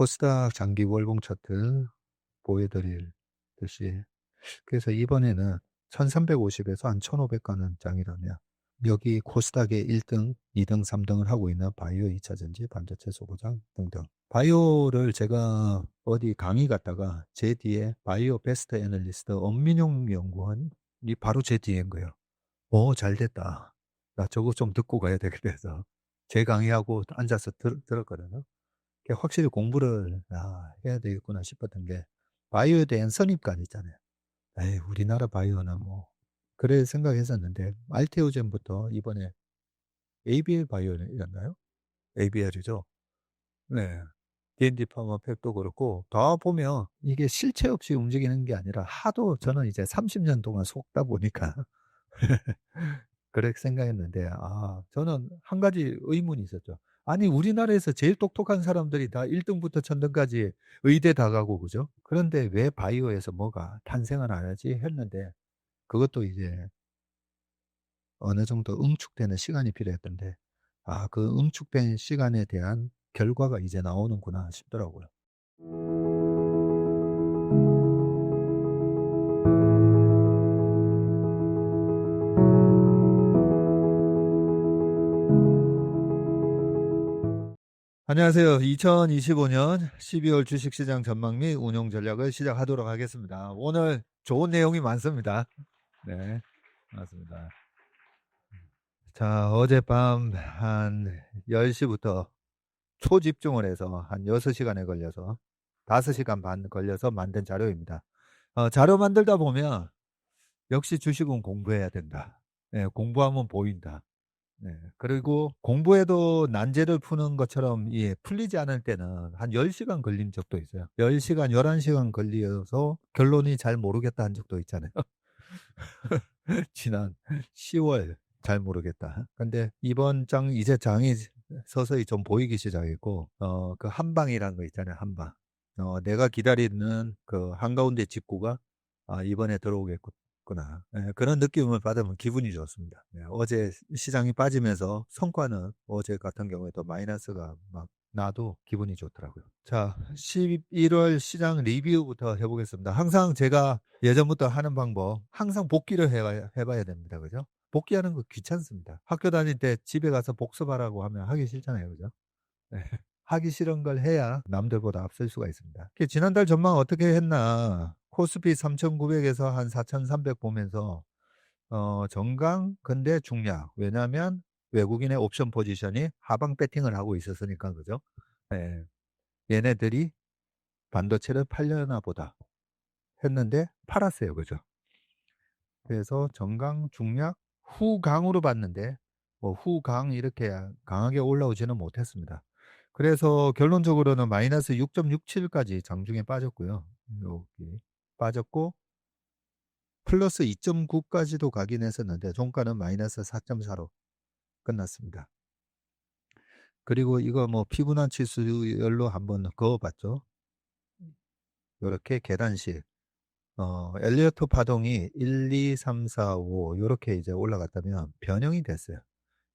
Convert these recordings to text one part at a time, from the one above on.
코스닥 장기 월봉 차트 보여드릴 듯이 그래서 이번에는 1350에서 한 1500 가는 장이라면 여기 코스닥의 1등, 2등, 3등을 하고 있는 바이오 2차전지, 반도체 소고장 등등. 바이오를 제가 어디 강의 갔다가 제 뒤에 바이오 베스트 애널리스트 엄민용 연구원이 바로 제 뒤인 거예요. 잘 됐다. 나 저거 좀 듣고 가야 되겠다 해서 제 강의하고 앉아서 들었거든요. 확실히 공부를 해야 되겠구나 싶었던 게 바이오에 대한 선입관 있잖아요. 에이, 우리나라 바이오는 뭐 그래 생각했었는데 알테오젠부터 이번에 ABL 바이오였나요? ABL이죠. 네. D&D 파마팩도 그렇고 다 보면 이게 실체 없이 움직이는 게 아니라 하도 저는 이제 30년 동안 속다 보니까 그렇게 생각했는데 저는 한 가지 의문이 있었죠. 아니 우리나라에서 제일 똑똑한 사람들이 다 1등부터 천등까지 의대 다 가고 그죠? 그런데 왜 바이오에서 뭐가 탄생을 안 하지 했는데 그것도 이제 어느 정도 응축되는 시간이 필요했던데 그 응축된 시간에 대한 결과가 이제 나오는구나 싶더라고요. 안녕하세요. 2025년 12월 주식시장 전망 및 운용 전략을 시작하도록 하겠습니다. 오늘 좋은 내용이 많습니다. 네, 맞습니다. 자, 어젯밤 한 10시부터 초집중을 해서 한 6시간에 걸려서 5시간 반 걸려서 만든 자료입니다. 자료 만들다 보면 역시 주식은 공부해야 된다. 네, 공부하면 보인다. 네, 그리고 공부해도 난제를 푸는 것처럼 풀리지 않을 때는 한 10시간 걸린 적도 있어요. 10시간, 11시간 걸려서 결론이 잘 모르겠다 한 적도 있잖아요. 지난 10월 잘 모르겠다. 근데 이번 이제 장이 서서히 좀 보이기 시작했고, 그 한방이라는 거 있잖아요, 한방. 내가 기다리는 그 한가운데 직구가 이번에 들어오겠구나. 그런 느낌을 받으면 기분이 좋습니다. 어제 시장이 빠지면서 성과는 어제 같은 경우에도 마이너스가 막 나도 기분이 좋더라고요. 자, 11월 시장 리뷰부터 해보겠습니다. 항상 제가 예전부터 하는 방법, 항상 복기를 해봐야 됩니다. 그죠? 복귀하는 거 귀찮습니다. 학교 다닐 때 집에 가서 복습하라고 하면 하기 싫잖아요. 그죠? 네. 하기 싫은 걸 해야 남들보다 앞설 수가 있습니다. 지난달 전망 어떻게 했나? 코스피 3,900에서 한 4,300 보면서 정강 근대 중략. 왜냐하면 외국인의 옵션 포지션이 하방 배팅을 하고 있었으니까 그죠? 네. 얘네들이 반도체를 팔려나 보다 했는데 팔았어요. 그죠? 그래서 정강 중략 후강으로 봤는데 후강 이렇게 강하게 올라오지는 못했습니다. 그래서 결론적으로는 마이너스 6.67까지 장중에 빠졌고요. 여기 빠졌고 플러스 2.9까지도 가긴 했었는데 종가는 마이너스 4.4로 끝났습니다. 그리고 이거 피부나치 수열로 한번 그어봤죠. 이렇게 계단식 엘리어트 파동이 1, 2, 3, 4, 5 이렇게 이제 올라갔다면 변형이 됐어요.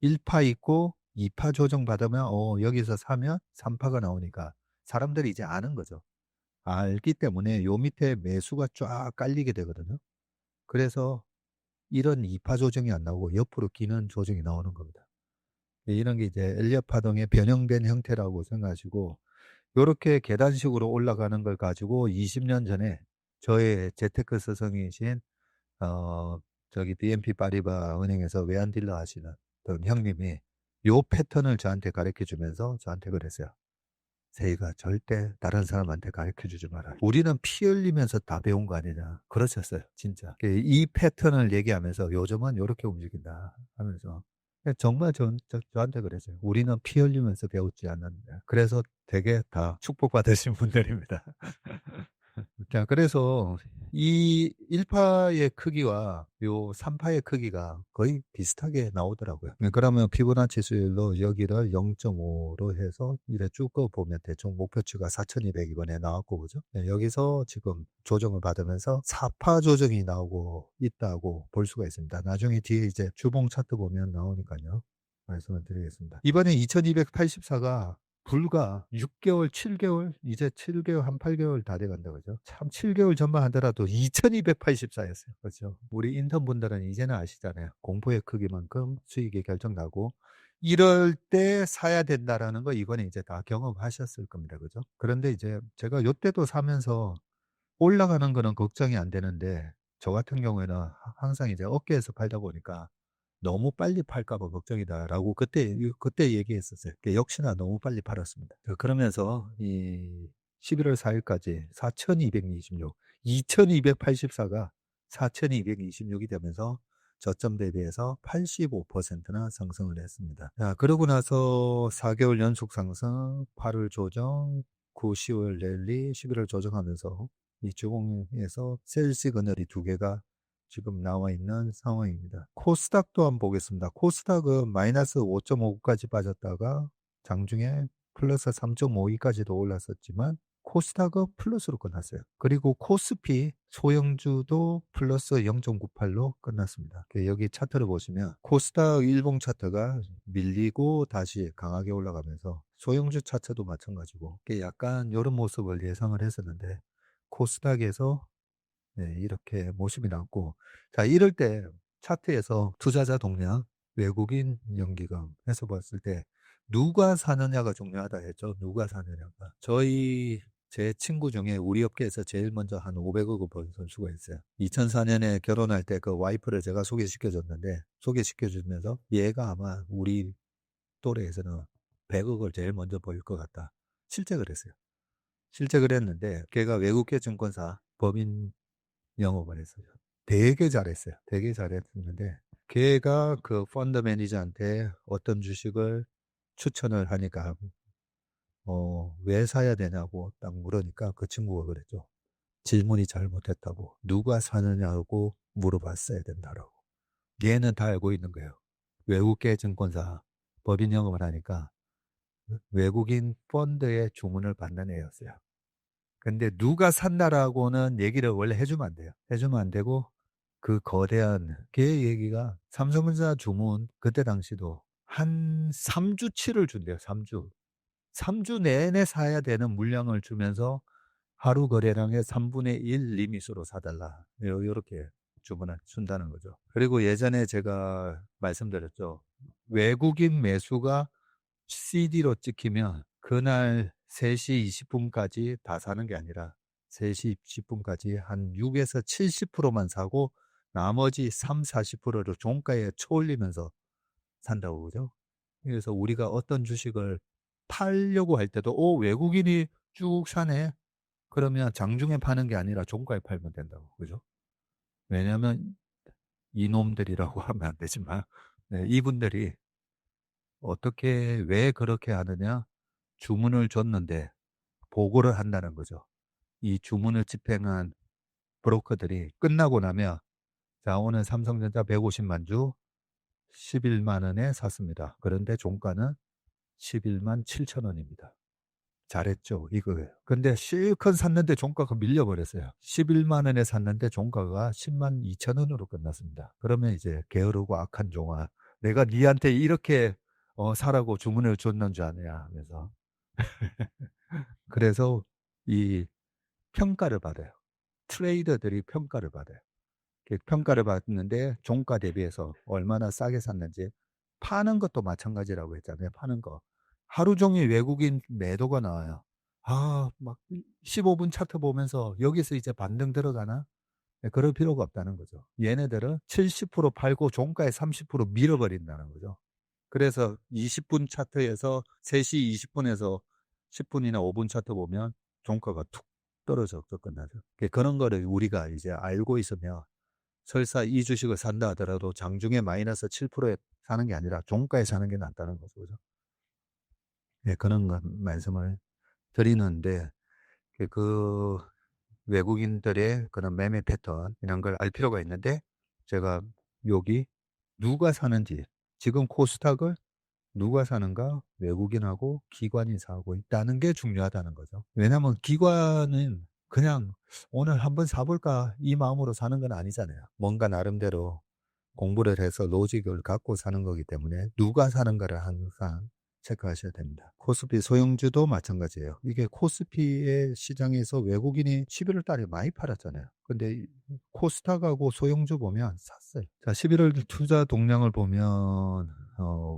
1파 있고 2파 조정 받으면 여기서 사면 3파가 나오니까 사람들이 이제 아는 거죠. 알기 때문에 요 밑에 매수가 쫙 깔리게 되거든요. 그래서 이런 2파 조정이 안 나오고 옆으로 기는 조정이 나오는 겁니다. 이런 게 이제 엘리엇 파동의 변형된 형태라고 생각하시고 이렇게 계단식으로 올라가는 걸 가지고 20년 전에 저의 재테크 스승이신 저기 BNP 파리바 은행에서 외환딜러 하시는 형님이 요 패턴을 저한테 가르쳐 주면서 저한테 그랬어요. 세희가 절대 다른 사람한테 가르쳐 주지 마라. 우리는 피 흘리면서 다 배운 거 아니냐. 그러셨어요. 진짜. 이 패턴을 얘기하면서 요즘은 이렇게 움직인다 하면서 정말 저한테 그랬어요. 우리는 피 흘리면서 배웠지 않았는데. 그래서 되게 다 축복받으신 분들입니다. 자, 그래서 이 1파의 크기와 요 3파의 크기가 거의 비슷하게 나오더라고요. 그러면 피보나치 수율로 여기를 0.5로 해서 이래 쭉 보면 대충 목표치가 4,200 이번에 나왔고, 그죠? 여기서 지금 조정을 받으면서 4파 조정이 나오고 있다고 볼 수가 있습니다. 나중에 뒤에 이제 주봉 차트 보면 나오니까요. 말씀을 드리겠습니다. 이번에 2284가 불과 6개월, 7개월, 이제 7개월, 한 8개월 다 돼간다, 그죠? 참, 7개월 전만 하더라도 2284였어요. 그죠? 우리 인턴분들은 이제는 아시잖아요. 공포의 크기만큼 수익이 결정나고, 이럴 때 사야 된다라는 거, 이거는 이제 다 경험하셨을 겁니다. 그죠? 그런데 이제 제가 요때도 사면서 올라가는 거는 걱정이 안 되는데, 저 같은 경우에는 항상 이제 어깨에서 팔다 보니까 너무 빨리 팔까 봐 걱정이다라고 그때 얘기했었어요. 역시나 너무 빨리 팔았습니다. 그러면서 이 11월 4일까지 4,226, 2,284가 4,226이 되면서 저점 대비해서 85%나 상승을 했습니다. 자, 그러고 나서 4개월 연속 상승, 8월 조정, 9, 10월 랠리, 11월 조정하면서 이 주봉에서 셀 시그널이 두 개가 지금 나와 있는 상황입니다. 코스닥도 한번 보겠습니다. 코스닥은 마이너스 5.59까지 빠졌다가 장중에 플러스 3.52까지도 올랐었지만 코스닥은 플러스로 끝났어요. 그리고 코스피 소형주도 플러스 0.98로 끝났습니다. 여기 차트를 보시면 코스닥 일봉 차트가 밀리고 다시 강하게 올라가면서 소형주 차트도 마찬가지고 약간 이런 모습을 예상을 했었는데 코스닥에서 네, 이렇게 모습이 나왔고, 자, 이럴 때 차트에서 투자자 동향, 외국인 연기금 해서 봤을 때 누가 사느냐가 중요하다 했죠. 누가 사느냐가. 제 친구 중에 우리 업계에서 제일 먼저 한 500억을 번 선수가 있어요. 2004년에 결혼할 때 그 와이프를 제가 소개시켜줬는데, 소개시켜주면서 얘가 아마 우리 또래에서는 100억을 제일 먼저 벌 것 같다. 실제 그랬어요. 실제 그랬는데, 걔가 외국계 증권사 법인 영업을 했어요. 되게 잘했어요. 되게 잘했는데 걔가 그 펀드 매니저한테 어떤 주식을 추천을 하니까 왜 사야 되냐고 딱 물으니까 그 친구가 그랬죠. 질문이 잘못했다고. 누가 사느냐고 물어봤어야 된다라고. 얘는 다 알고 있는 거예요. 외국계 증권사 법인 영업을 하니까 외국인 펀드의 주문을 받는 애였어요. 근데 누가 산다라고는 얘기를 원래 해주면 안 돼요. 해주면 안 되고 그 거대한 걔 얘기가 삼성전자 주문 그때 당시도 한 3주치를 준대요. 3주. 3주 내내 사야 되는 물량을 주면서 하루 거래량의 3분의 1 리밋으로 사달라. 이렇게 주문을 준다는 거죠. 그리고 예전에 제가 말씀드렸죠. 외국인 매수가 CD로 찍히면 그날 3시 20분까지 다 사는 게 아니라 3시 20분까지 한 6에서 70%만 사고 나머지 3, 40%를 종가에 쳐올리면서 산다고 그죠? 그래서 우리가 어떤 주식을 팔려고 할 때도 외국인이 쭉 사네. 그러면 장중에 파는 게 아니라 종가에 팔면 된다고 그죠? 왜냐하면 이놈들이라고 하면 안 되지만 네, 이분들이 어떻게 왜 그렇게 하느냐? 주문을 줬는데 보고를 한다는 거죠. 이 주문을 집행한 브로커들이 끝나고 나면 자, 오늘 삼성전자 150만 주 11만 원에 샀습니다. 그런데 종가는 11만 7천 원입니다. 잘했죠, 이거예요. 근데 실컷 샀는데 종가가 밀려버렸어요. 11만 원에 샀는데 종가가 10만 2천 원으로 끝났습니다. 그러면 이제 게으르고 악한 종아, 내가 니한테 이렇게 사라고 주문을 줬는 줄 아냐 하면서 그래서 이 평가를 받아요. 트레이더들이 평가를 받아요. 평가를 받는데 종가 대비해서 얼마나 싸게 샀는지 파는 것도 마찬가지라고 했잖아요. 파는 거. 하루 종일 외국인 매도가 나와요. 막 15분 차트 보면서 여기서 이제 반등 들어가나? 네, 그럴 필요가 없다는 거죠. 얘네들은 70% 팔고 종가에 30% 밀어버린다는 거죠. 그래서 20분 차트에서 3시 20분에서 10분이나 5분 차트 보면 종가가 툭 떨어져서 끝나죠. 그런 거를 우리가 이제 알고 있으면 설사 이 주식을 산다 하더라도 장중에 마이너스 7%에 사는 게 아니라 종가에 사는 게 낫다는 거죠. 그죠? 네, 그런 말씀을 드리는데 그 외국인들의 그런 매매 패턴 이런 걸 알 필요가 있는데 제가 여기 누가 사는지 지금 코스닥을 누가 사는가 외국인하고 기관이 사고 있다는 게 중요하다는 거죠. 왜냐하면 기관은 그냥 오늘 한번 사볼까 이 마음으로 사는 건 아니잖아요. 뭔가 나름대로 공부를 해서 로직을 갖고 사는 거기 때문에 누가 사는가를 항상 체크하셔야 됩니다. 코스피 소형주도 마찬가지예요. 이게 코스피의 시장에서 외국인이 11월 달에 많이 팔았잖아요. 근데 코스닥하고 소형주 보면 샀어요. 자, 11월 투자 동량을 보면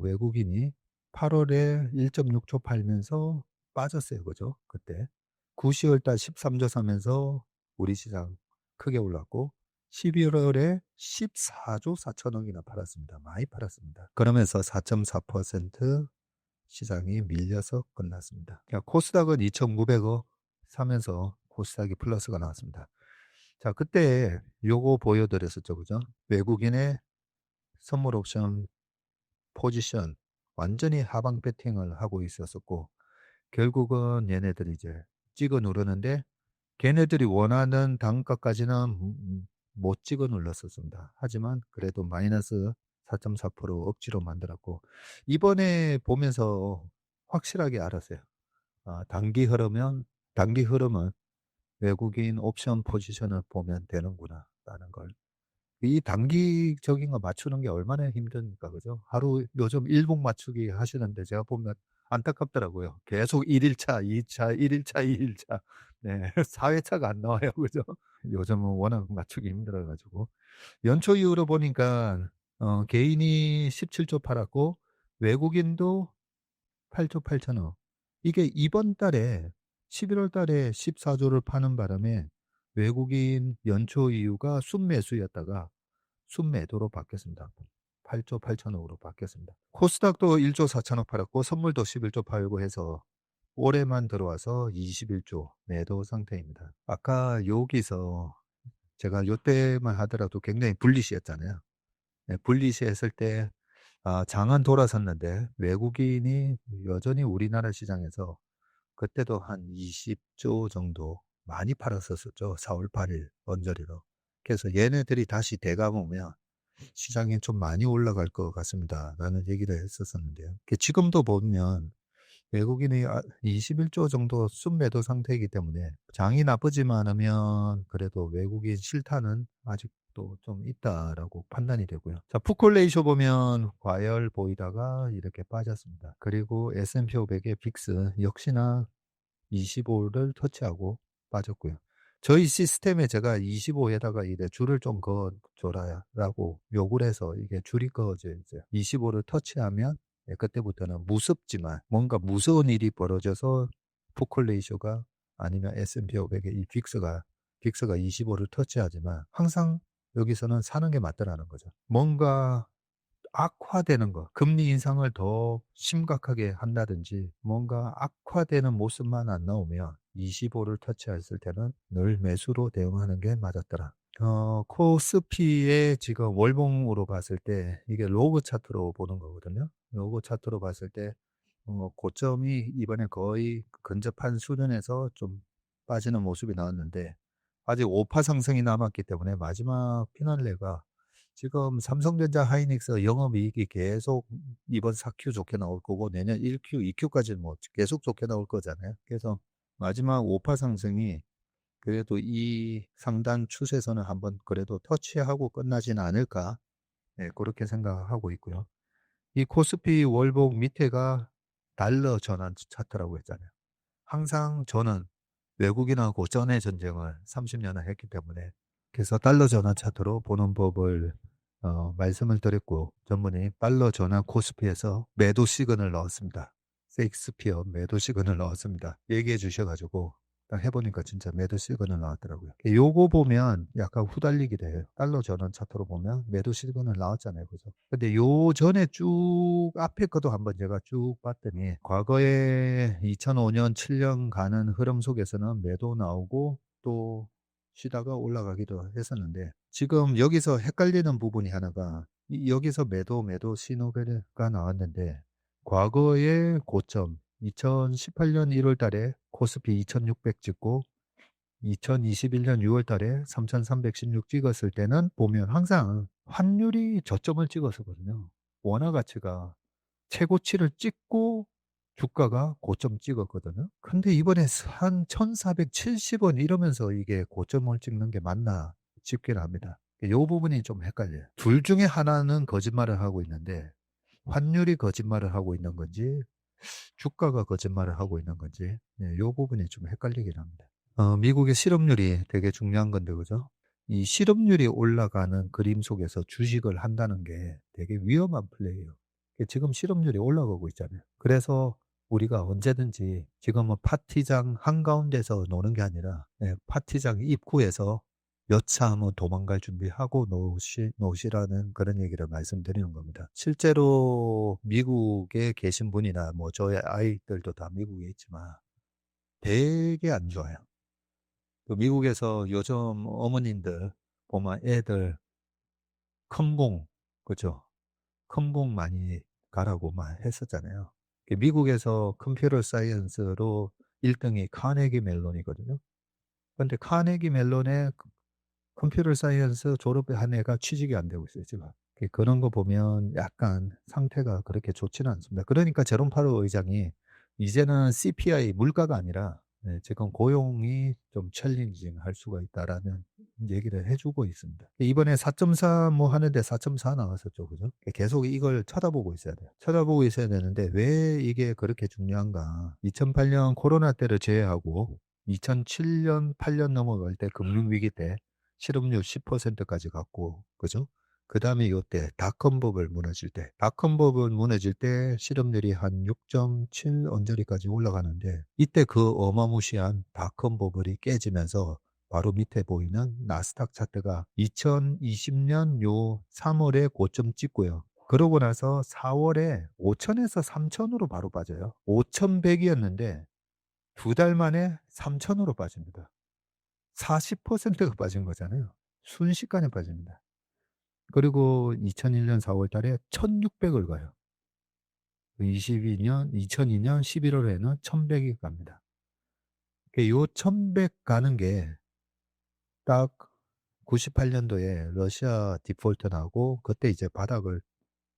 외국인이 8월에 1.6조 팔면서 빠졌어요. 그죠? 그때 9, 10월 달 13조 사면서 우리 시장 크게 올랐고 11월에 14조 4천억이나 팔았습니다. 많이 팔았습니다. 그러면서 4.4% 시장이 밀려서 끝났습니다. 그러니까 코스닥은 2,900억 사면서 코스닥이 플러스가 나왔습니다. 자, 그때 요거 보여드렸었죠. 그죠? 외국인의 선물 옵션 포지션 완전히 하방 배팅을 하고 있었었고, 결국은 얘네들이 이제 찍어 누르는데 걔네들이 원하는 단가까지는 못 찍어 눌렀었습니다. 하지만 그래도 마이너스 4.4% 억지로 만들었고, 이번에 보면서 확실하게 알았어요. 단기 흐름은 외국인 옵션 포지션을 보면 되는구나 라는 걸. 이 단기적인 거 맞추는 게 얼마나 힘드니까, 그죠? 하루 요즘 일봉 맞추기 하시는데 제가 보면 안타깝더라고요. 계속 1일차, 2차, 1일차, 2일차. 네, 4회차가 안 나와요. 그죠? 요즘은 워낙 맞추기 힘들어가지고. 연초 이후로 보니까, 개인이 17조 팔았고, 외국인도 8조 8천억. 이게 이번 달에, 11월 달에 14조를 파는 바람에 외국인 연초 이후가 순매수였다가 순매도로 바뀌었습니다. 8조 8천억으로 바뀌었습니다. 코스닥도 1조 4천억 팔았고 선물도 11조 팔고 해서 올해만 들어와서 21조 매도 상태입니다. 아까 여기서 제가 요때만 하더라도 굉장히 불리시했잖아요. 네, 불리시했을 때 장은 돌아섰는데 외국인이 여전히 우리나라 시장에서 그때도 한 20조 정도 많이 팔았었죠. 4월 8일 언저리로. 그래서 얘네들이 다시 대감오면 시장이 좀 많이 올라갈 것 같습니다. 라는 얘기를 했었었는데요. 지금도 보면 외국인이 21조 정도 순매도 상태이기 때문에 장이 나쁘지만 않으면 그래도 외국인 실타는 아직도 좀 있다라고 판단이 되고요. 자, 푸콜레이쇼 보면 과열 보이다가 이렇게 빠졌습니다. 그리고 S&P 500의 빅스 역시나 25를 터치하고 빠졌고요. 저희 시스템에 제가 25에다가 이래 줄을 좀 그어줘라라고 요구를 해서 이게 줄이 그어져 이제 25를 터치하면 그때부터는 무섭지만 뭔가 무서운 일이 벌어져서 포컬레이쇼가 아니면 S&P 500의 이 빅스가 25를 터치하지만 항상 여기서는 사는 게 맞더라는 거죠. 뭔가 악화되는 거, 금리 인상을 더 심각하게 한다든지 뭔가 악화되는 모습만 안 나오면 25를 터치했을 때는 늘 매수로 대응하는 게 맞았더라. 코스피의 지금 월봉으로 봤을 때 이게 로그 차트로 보는 거거든요. 로그 차트로 봤을 때 고점이 이번에 거의 근접한 수준에서 좀 빠지는 모습이 나왔는데 아직 5파 상승이 남았기 때문에 마지막 피날레가 지금 삼성전자 하이닉스 영업이익이 계속 이번 4Q 좋게 나올 거고 내년 1Q, 2Q까지는 뭐 계속 좋게 나올 거잖아요. 그래서 마지막 5파 상승이 그래도 이 상단 추세선을 한번 그래도 터치하고 끝나지는 않을까. 네, 그렇게 생각하고 있고요. 이 코스피 월봉 밑에가 달러 전환 차트라고 했잖아요. 항상 저는 외국인하고 전의 전쟁을 30년을 했기 때문에 그래서 달러 전환 차트로 보는 법을 말씀을 드렸고 전문이 달러 전환 코스피에서 매도 시그널 넣었습니다. 세익스피어 매도 시그널 넣었습니다. 얘기해 주셔가지고 딱 해보니까 진짜 매도 시그널 나왔더라고요. 요거 보면 약간 후달리기도 해요. 달러 전환 차트로 보면 매도 시그널 나왔잖아요. 그죠? 근데 요 전에 쭉 앞에 것도 한번 제가 쭉 봤더니 과거에 2005년, 7년 가는 흐름 속에서는 매도 나오고 또 쉬다가 올라가기도 했었는데 지금 여기서 헷갈리는 부분이 하나가 여기서 매도 신호가 나왔는데 과거의 고점 2018년 1월 달에 코스피 2600 찍고 2021년 6월 달에 3316 찍었을 때는 보면 항상 환율이 저점을 찍었었거든요. 원화 가치가 최고치를 찍고 주가가 고점 찍었거든요. 근데 이번에 한 1470원 이러면서 이게 고점을 찍는 게 맞나 싶긴 합니다. 이 부분이 좀 헷갈려요. 둘 중에 하나는 거짓말을 하고 있는데 환율이 거짓말을 하고 있는 건지 주가가 거짓말을 하고 있는 건지 요 부분이 좀 헷갈리긴 합니다. 미국의 실업률이 되게 중요한 건데 그죠? 이 실업률이 올라가는 그림 속에서 주식을 한다는 게 되게 위험한 플레이예요. 지금 실업률이 올라가고 있잖아요. 그래서 우리가 언제든지 지금은 파티장 한가운데서 노는 게 아니라 파티장 입구에서 여차하면 도망갈 준비하고 노시라는 그런 얘기를 말씀드리는 겁니다. 실제로 미국에 계신 분이나 뭐 저의 아이들도 다 미국에 있지만 되게 안 좋아요. 그 미국에서 요즘 어머님들 보면 애들 컴공, 그죠? 컴공 많이 가라고 막 했었잖아요. 미국에서 컴퓨터 사이언스로 1등이 카네기 멜론이거든요. 근데 카네기 멜론의 컴퓨터 사이언스 졸업한 애가 취직이 안 되고 있어요, 지금. 그런 거 보면 약간 상태가 그렇게 좋지는 않습니다. 그러니까 제롬 파월 의장이 이제는 CPI 물가가 아니라 지금 고용이 좀 챌린징 할 수가 있다라는 얘기를 해주고 있습니다. 이번에 4.4 뭐 하는데 4.4 나왔었죠, 그죠? 계속 이걸 쳐다보고 있어야 돼요. 쳐다보고 있어야 되는데 왜 이게 그렇게 중요한가? 2008년 코로나 때를 제외하고 2007년, 8년 넘어갈 때 금융위기 때 실업률 10%까지 갔고, 그죠? 그 다음에 요때 닷컴 버블 무너질 때, 닷컴 버블 무너질 때 실업률이 한 6.7 언저리까지 올라가는데, 이때 그 어마무시한 닷컴 버블이 깨지면서 바로 밑에 보이는 나스닥 차트가 2020년 요 3월에 고점 찍고요. 그러고 나서 4월에 5천에서 3천으로 바로 빠져요. 5,100이었는데 2달 만에 3천으로 빠집니다. 40%가 빠진 거잖아요. 순식간에 빠집니다. 그리고 2001년 4월 달에 1600을 가요. 2002년 11월에는 1100이 갑니다. 요 1100 가는 게 딱 98년도에 러시아 디폴트 나고 그때 이제 바닥을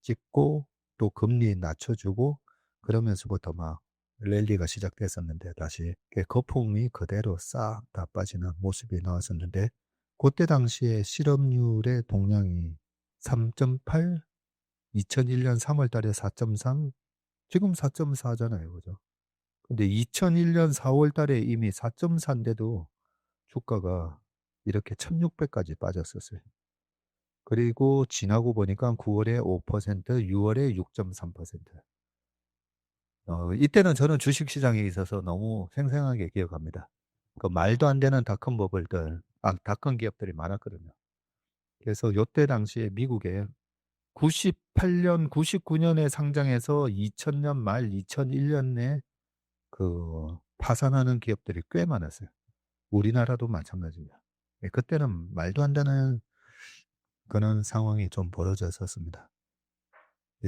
찍고 또 금리 낮춰주고 그러면서부터 막 랠리가 시작됐었는데 다시 거품이 그대로 싹 다 빠지는 모습이 나왔었는데 그때 당시에 실업률의 동향이 3.8, 2001년 3월 달에 4.3, 지금 4.4잖아요. 그죠? 근데 2001년 4월 달에 이미 4.4인데도 주가가 이렇게 1600까지 빠졌었어요. 그리고 지나고 보니까 9월에 5%, 6월에 6.3%. 이때는 저는 주식시장에 있어서 너무 생생하게 기억합니다. 그 말도 안 되는 닷컴 버블들, 닷컴 기업들이 많았거든요. 그래서 요때 당시에 미국에 98년, 99년에 상장해서 2000년 말 2001년에 그 파산하는 기업들이 꽤 많았어요. 우리나라도 마찬가지입니다. 그때는 말도 안 되는 그런 상황이 좀 벌어졌었습니다.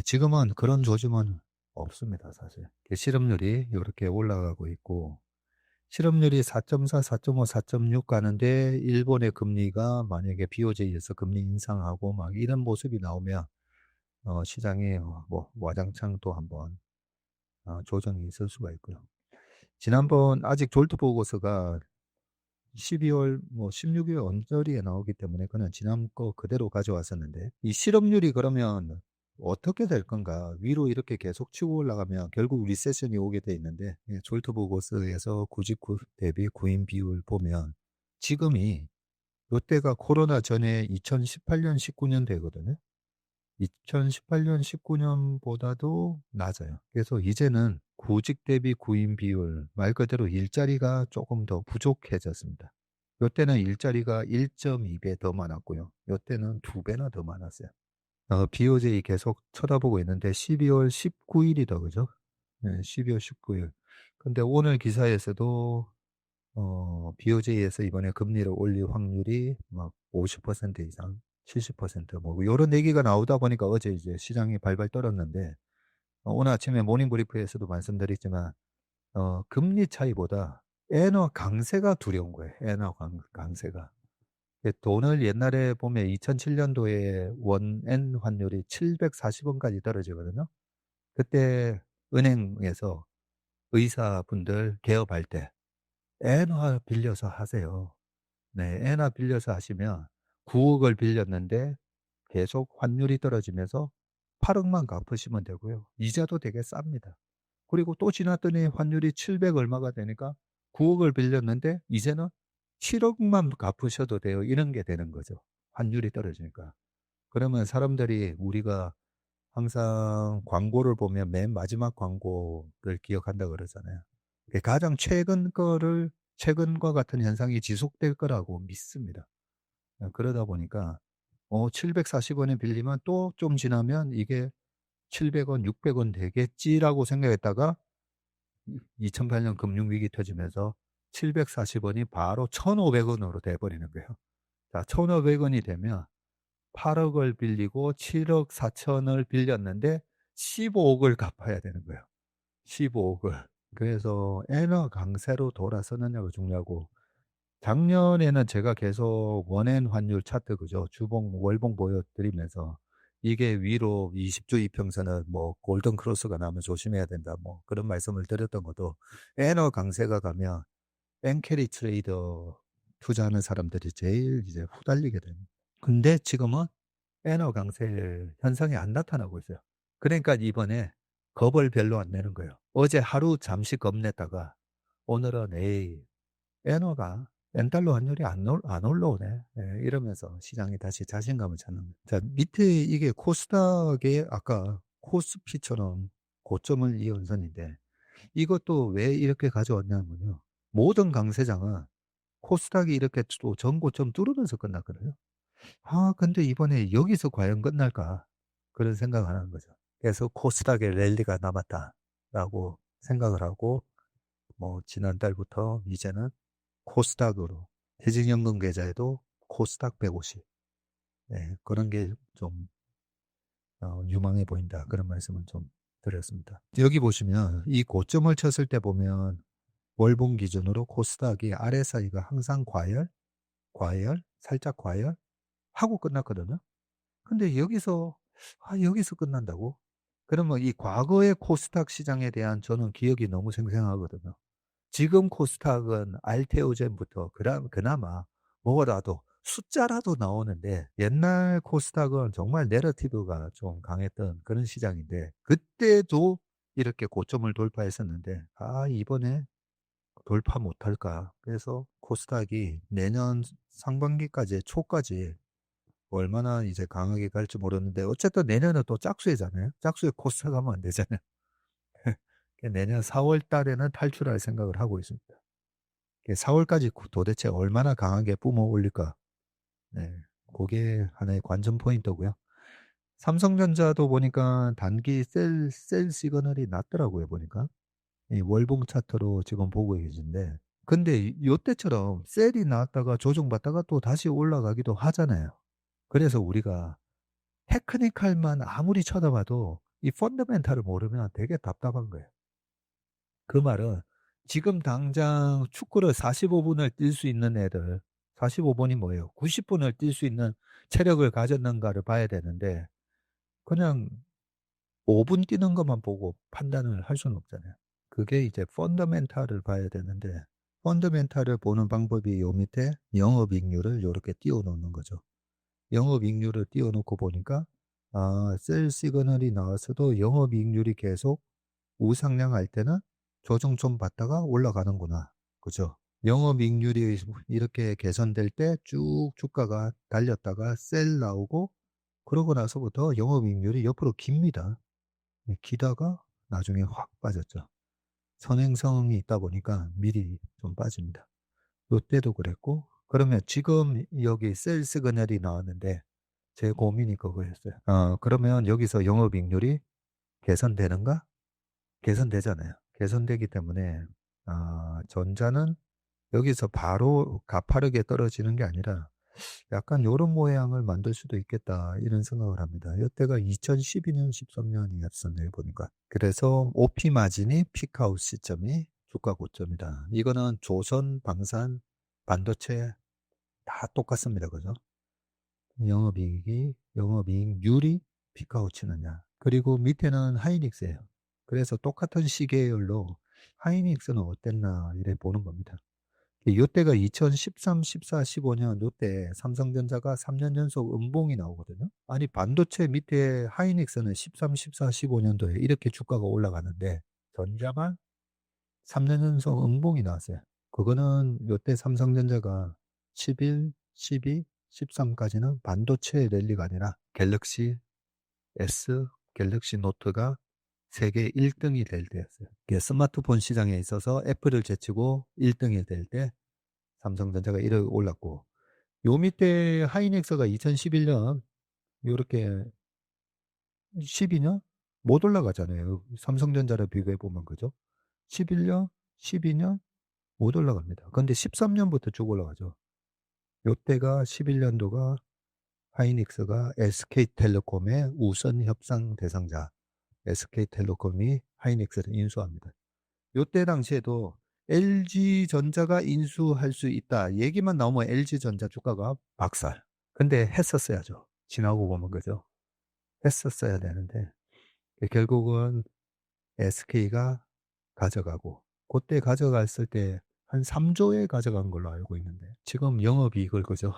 지금은 그런 조짐은 없습니다, 사실. 실업률이 이렇게 올라가고 있고, 실업률이 4.4, 4.5, 4.6 가는데, 일본의 금리가 만약에 BOJ에서 금리 인상하고 막 이런 모습이 나오면, 시장에 뭐 와장창 또 한번 조정이 있을 수가 있고요. 지난번 아직 졸트 보고서가 12월 뭐 16일 언저리에 나오기 때문에 그냥 지난 거 그대로 가져왔었는데 이 실업률이 그러면 어떻게 될 건가? 위로 이렇게 계속 치고 올라가면 결국 리세션이 오게 돼 있는데 졸트 보고서에서 구직 대비 구인 비율 보면 지금이 이때가 코로나 전에 2018년 19년 되거든요. 2018년 19년보다도 낮아요. 그래서 이제는 구직 대비 구인 비율 말 그대로 일자리가 조금 더 부족해졌습니다. 요때는 일자리가 1.2배 더 많았고요. 요때는 2배나 더 많았어요. BOJ 계속 쳐다보고 있는데 12월 19일이다, 그죠? 네, 12월 19일. 근데 오늘 기사에서도 BOJ에서 이번에 금리를 올릴 확률이 막 50% 이상, 70%뭐 이런 얘기가 나오다 보니까 어제 이제 시장이 발발 떨었는데 오늘 아침에 모닝 브리프에서도 말씀드렸지만 금리 차이보다 엔화 강세가 두려운 거예요. 엔화 강세가. 돈을 옛날에 보면 2007년도에 원엔 환율이 740원까지 떨어지거든요. 그때 은행에서 의사분들 개업할 때 엔화 빌려서 하세요. 네, 엔화 빌려서 하시면 9억을 빌렸는데 계속 환율이 떨어지면서 8억만 갚으시면 되고요. 이자도 되게 쌉니다. 그리고 또 지났더니 환율이 700 얼마가 되니까 9억을 빌렸는데 이제는 7억만 갚으셔도 돼요. 이런 게 되는 거죠. 환율이 떨어지니까. 그러면 사람들이 우리가 항상 광고를 보면 맨 마지막 광고를 기억한다 그러잖아요. 가장 최근과 같은 현상이 지속될 거라고 믿습니다. 그러다 보니까 740원에 빌리면 또 좀 지나면 이게 700원, 600원 되겠지라고 생각했다가 2008년 금융위기 터지면서 740원이 바로 1,500원으로 돼버리는 거예요. 자, 1,500원이 되면 8억을 빌리고 7억 4천을 빌렸는데 15억을 갚아야 되는 거예요. 15억을. 그래서 엔화 강세로 돌아서느냐가 중요하고, 작년에는 제가 계속 원엔 환율 차트, 그죠? 주봉, 월봉 보여드리면서 이게 위로 20주 이평선은 뭐 골든 크로스가 나면 조심해야 된다, 뭐 그런 말씀을 드렸던 것도, 엔화 강세가 가면 뱅캐리 트레이더 투자하는 사람들이 제일 이제 후달리게 됩니다. 근데 지금은 엔화 강세 현상이 안 나타나고 있어요. 그러니까 이번에 겁을 별로 안 내는 거예요. 어제 하루 잠시 겁냈다가 오늘은 에이, 엔화가 엔달러 환율이 안 올라오네. 이러면서 시장이 다시 자신감을 찾는 거예요. 자, 밑에 이게 코스닥의 아까 코스피처럼 고점을 이은 선인데, 이것도 왜 이렇게 가져왔냐면요. 모든 강세장은 코스닥이 이렇게 또 전고점 뚫으면서 끝났거든요. 근데 이번에 여기서 과연 끝날까? 그런 생각을 하는 거죠. 그래서 코스닥의 랠리가 남았다라고 생각을 하고, 뭐, 지난달부터 이제는 코스닥으로, 퇴직연금 계좌에도 코스닥 150. 네, 그런 게 좀, 유망해 보인다. 그런 말씀을 좀 드렸습니다. 여기 보시면, 이 고점을 쳤을 때 보면, 월봉 기준으로 코스닥이 RSI가 항상 살짝 과열 하고 끝났거든요. 근데 여기서 끝난다고? 그러면 이 과거의 코스닥 시장에 대한 저는 기억이 너무 생생하거든요. 지금 코스닥은 알테오젠부터 그나마 뭐라도 숫자라도 나오는데, 옛날 코스닥은 정말 내러티브가 좀 강했던 그런 시장인데, 그때도 이렇게 고점을 돌파했었는데, 이번에 돌파 못할까? 그래서 코스닥이 내년 상반기까지, 초까지 얼마나 이제 강하게 갈지 모르는데, 어쨌든 내년은 또 짝수회잖아요. 짝수에 코스닥 하면 안 되잖아요. 내년 4월 달에는 탈출할 생각을 하고 있습니다. 4월까지 도대체 얼마나 강하게 뿜어 올릴까? 네, 그게 하나의 관전 포인트고요. 삼성전자도 보니까 단기 셀 시그널이 났더라고요, 보니까. 이 월봉 차트로 지금 보고 계신데, 근데 요때처럼 셀이 나왔다가 조정받다가 또 다시 올라가기도 하잖아요. 그래서 우리가 테크니컬만 아무리 쳐다봐도 이 펀더멘탈을 모르면 되게 답답한 거예요. 그 말은 지금 당장 축구를 45분을 뛸 수 있는 애들, 45분이 뭐예요? 90분을 뛸 수 있는 체력을 가졌는가를 봐야 되는데, 그냥 5분 뛰는 것만 보고 판단을 할 수는 없잖아요. 그게 이제 펀더멘탈을 봐야 되는데, 펀더멘탈을 보는 방법이 요 밑에 영업이익률을 이렇게 띄워 놓는 거죠. 영업이익률을 띄워 놓고 보니까, 셀 시그널이 나왔어도 영업이익률이 계속 우상향할 때는 조정 좀 받다가 올라가는구나. 그죠? 영업이익률이 이렇게 개선될 때 쭉 주가가 달렸다가 셀 나오고, 그러고 나서부터 영업이익률이 옆으로 깁니다. 기다가 나중에 확 빠졌죠. 선행성이 있다 보니까 미리 좀 빠집니다. 롯데도 그랬고, 그러면 지금 여기 셀 시그널이 나왔는데 제 고민이 그거였어요. 그러면 여기서 영업이익률이 개선되는가? 개선되잖아요. 개선되기 때문에 전자는 여기서 바로 가파르게 떨어지는 게 아니라 약간 이런 모양을 만들 수도 있겠다, 이런 생각을 합니다. 이때가 2012년, 13년이었었네요, 보니까. 그래서 OP 마진이 피크아웃 시점이 주가 고점이다. 이거는 조선, 방산, 반도체 다 똑같습니다. 그죠? 영업이익률이 피크아웃 치느냐. 그리고 밑에는 하이닉스예요. 그래서 똑같은 시계열로 하이닉스는 어땠나 이래 보는 겁니다. 이때가 2013, 14, 15년 이때 삼성전자가 3년 연속 음봉이 나오거든요. 아니 반도체 밑에 하이닉스는 13, 14, 15년도에 이렇게 주가가 올라가는데 전자만 3년 연속 음봉이 나왔어요. 그거는 요때 삼성전자가 11, 12, 13까지는 반도체 랠리가 아니라 갤럭시 S, 갤럭시 노트가 세계 1등이 될 때였어요. 스마트폰 시장에 있어서 애플을 제치고 1등이 될 때 삼성전자가 1위 올랐고, 요 밑에 하이닉스가 2011년 요렇게 12년 못 올라가잖아요. 삼성전자를 비교해 보면 그죠? 11년, 12년 못 올라갑니다. 근데 13년부터 쭉 올라가죠. 요때가 11년도가 하이닉스가 SK텔레콤의 우선 협상 대상자, SK텔레콤이 하이닉스를 인수합니다. 요때 당시에도 LG전자가 인수할 수 있다 얘기만 나오면 LG전자 주가가 박살. 근데 했었어야죠. 지나고 보면 그죠? 했었어야 되는데 결국은 SK가 가져가고, 그때 가져갔을 때 한 3조에 가져간 걸로 알고 있는데 지금 영업이익을 그죠?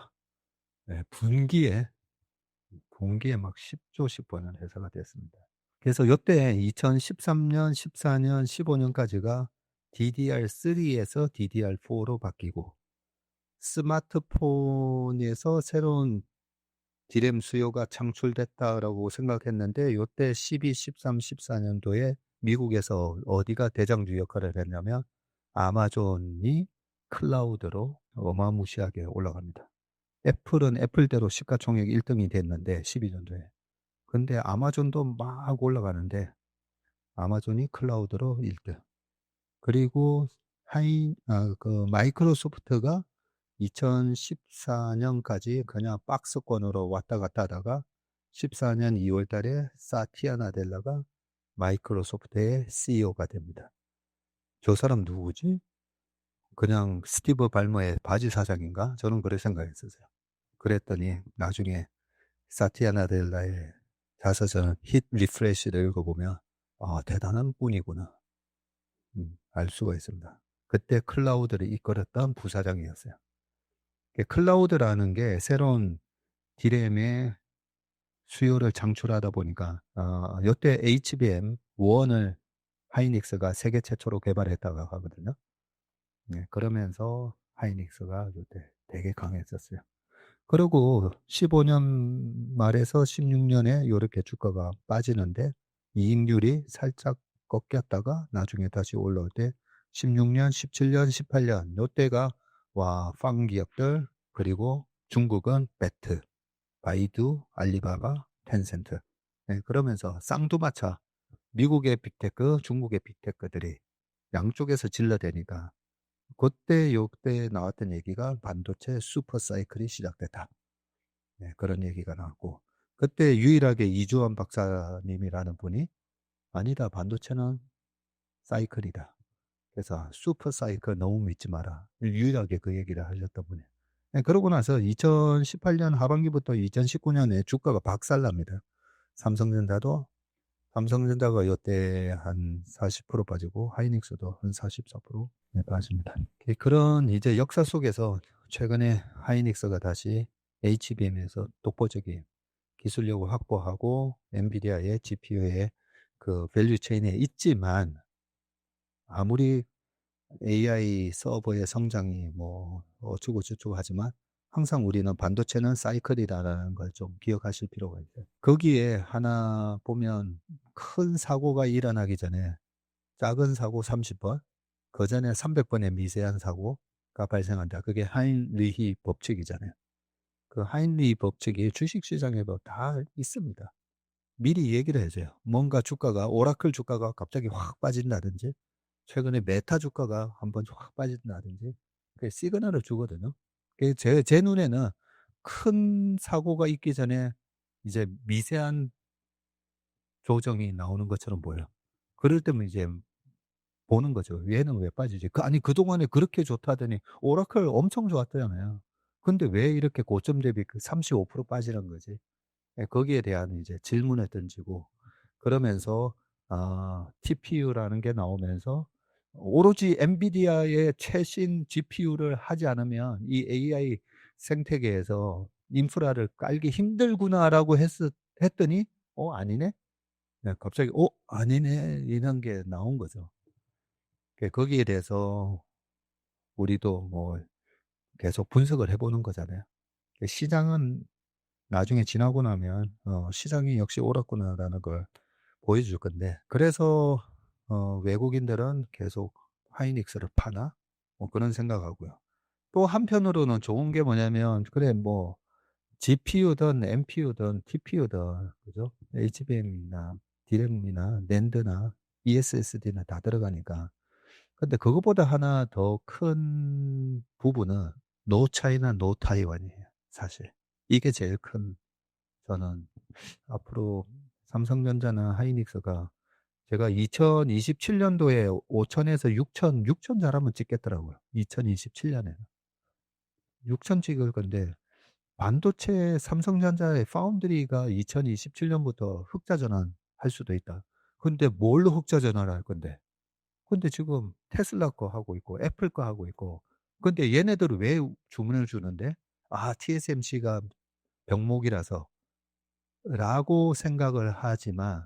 네, 분기에 막 10조씩 버는 회사가 됐습니다. 그래서 이때 2013년, 14년, 15년까지가 DDR3에서 DDR4로 바뀌고, 스마트폰에서 새로운 디램 수요가 창출됐다라고 생각했는데, 이때 12, 13, 14년도에 미국에서 어디가 대장주 역할을 했냐면 아마존이 클라우드로 어마무시하게 올라갑니다. 애플은 애플대로 시가총액 1등이 됐는데 12년도에. 근데 아마존도 막 올라가는데 아마존이 클라우드로 1등. 그리고 마이크로소프트가 2014년까지 그냥 박스권으로 왔다 갔다 하다가 14년 2월 달에 사티아 나델라가 마이크로소프트의 CEO가 됩니다. 저 사람 누구지? 그냥 스티브 발머의 바지 사장인가? 저는 그렇게 생각했었어요. 그랬더니 나중에 사티아 나델라의 자서전 힛 리프레시를 읽어보면 대단한 분이구나. 알 수가 있습니다. 그때 클라우드를 이끌었던 부사장이었어요. 클라우드라는 게 새로운 디램의 수요를 창출하다 보니까 이때 HBM 원을 하이닉스가 세계 최초로 개발했다고 하거든요. 네, 그러면서 하이닉스가 이때 되게 강했었어요. 그리고 15년 말에서 16년에 이렇게 주가가 빠지는데 이익률이 살짝 꺾였다가 나중에 다시 올라올 때 16년, 17년, 18년 이때가 빵 기업들, 그리고 중국은 배트, 바이두, 알리바바, 텐센트. 네, 그러면서 쌍두마차, 미국의 빅테크, 중국의 빅테크들이 양쪽에서 질러대니까 그때 요때 나왔던 얘기가 반도체 슈퍼 사이클이 시작됐다. 네, 그런 얘기가 나왔고, 그때 유일하게 이주원 박사님이라는 분이 아니다, 반도체는 사이클이다. 그래서 슈퍼 사이클 너무 믿지 마라. 유일하게 그 얘기를 하셨던 분이에요. 네, 그러고 나서 2018년 하반기부터 2019년에 주가가 박살납니다. 삼성전자가 이때 한 40% 빠지고 하이닉스도 한 44% 빠집니다. 그런 이제 역사 속에서 최근에 하이닉스가 다시 HBM에서 독보적인 기술력을 확보하고 엔비디아의 GPU의 그 밸류 체인에 있지만, 아무리 AI 서버의 성장이 뭐 어쩌고 저쩌고 하지만 항상 우리는 반도체는 사이클이다라는 걸 좀 기억하실 필요가 있어요. 거기에 하나 보면 큰 사고가 일어나기 전에 작은 사고 30번, 그 전에 300번의 미세한 사고가 발생한다. 그게 하인리히 법칙이잖아요. 그 하인리히 법칙이 주식시장에도 다 있습니다. 미리 얘기를 해줘요. 뭔가 주가가, 오라클 주가가 갑자기 확 빠진다든지, 최근에 메타 주가가 한번 확 빠진다든지, 그 시그널을 주거든요. 제 눈에는 큰 사고가 있기 전에 이제 미세한 조정이 나오는 것처럼 보여요. 그럴 때면 이제 보는 거죠. 얘는 왜 빠지지? 아니, 그동안에 그렇게 좋다더니 오라클 엄청 좋았잖아요. 근데 왜 이렇게 고점 대비 35% 빠지는 거지? 예, 거기에 대한 이제 질문을 던지고, 그러면서 TPU라는 게 나오면서 오로지 엔비디아의 최신 GPU를 하지 않으면 이 AI 생태계에서 인프라를 깔기 힘들구나라고 했더니 아니네. 네, 갑자기 아니네 이런 게 나온 거죠. 거기에 대해서 우리도 뭐 계속 분석을 해보는 거잖아요. 시장은 나중에 지나고 나면 시장이 역시 옳았구나라는 걸 보여줄 건데, 그래서 외국인들은 계속 하이닉스를 파나? 뭐 그런 생각하고요. 또 한편으로는 좋은 게 뭐냐면, 그래 뭐 GPU든 NPU든 TPU든 그죠? HBM이나 DRAM이나 낸드나 ESSD나 다 들어가니까. 근데 그것보다 하나 더 큰 부분은 노 차이나 노 타이완이에요, 사실. 이게 제일 큰, 저는 앞으로 삼성전자나 하이닉스가, 제가 2027년도에 5천에서 6천 잘하면 찍겠더라고요. 2027년에는. 6천 찍을 건데, 반도체 삼성전자의 파운드리가 2027년부터 흑자 전환할 수도 있다. 근데 뭘로 흑자 전환을 할 건데? 근데 지금 테슬라 거 하고 있고, 애플 거 하고 있고, 근데 얘네들은 왜 주문을 주는데? TSMC가 병목이라서 라고 생각을 하지만,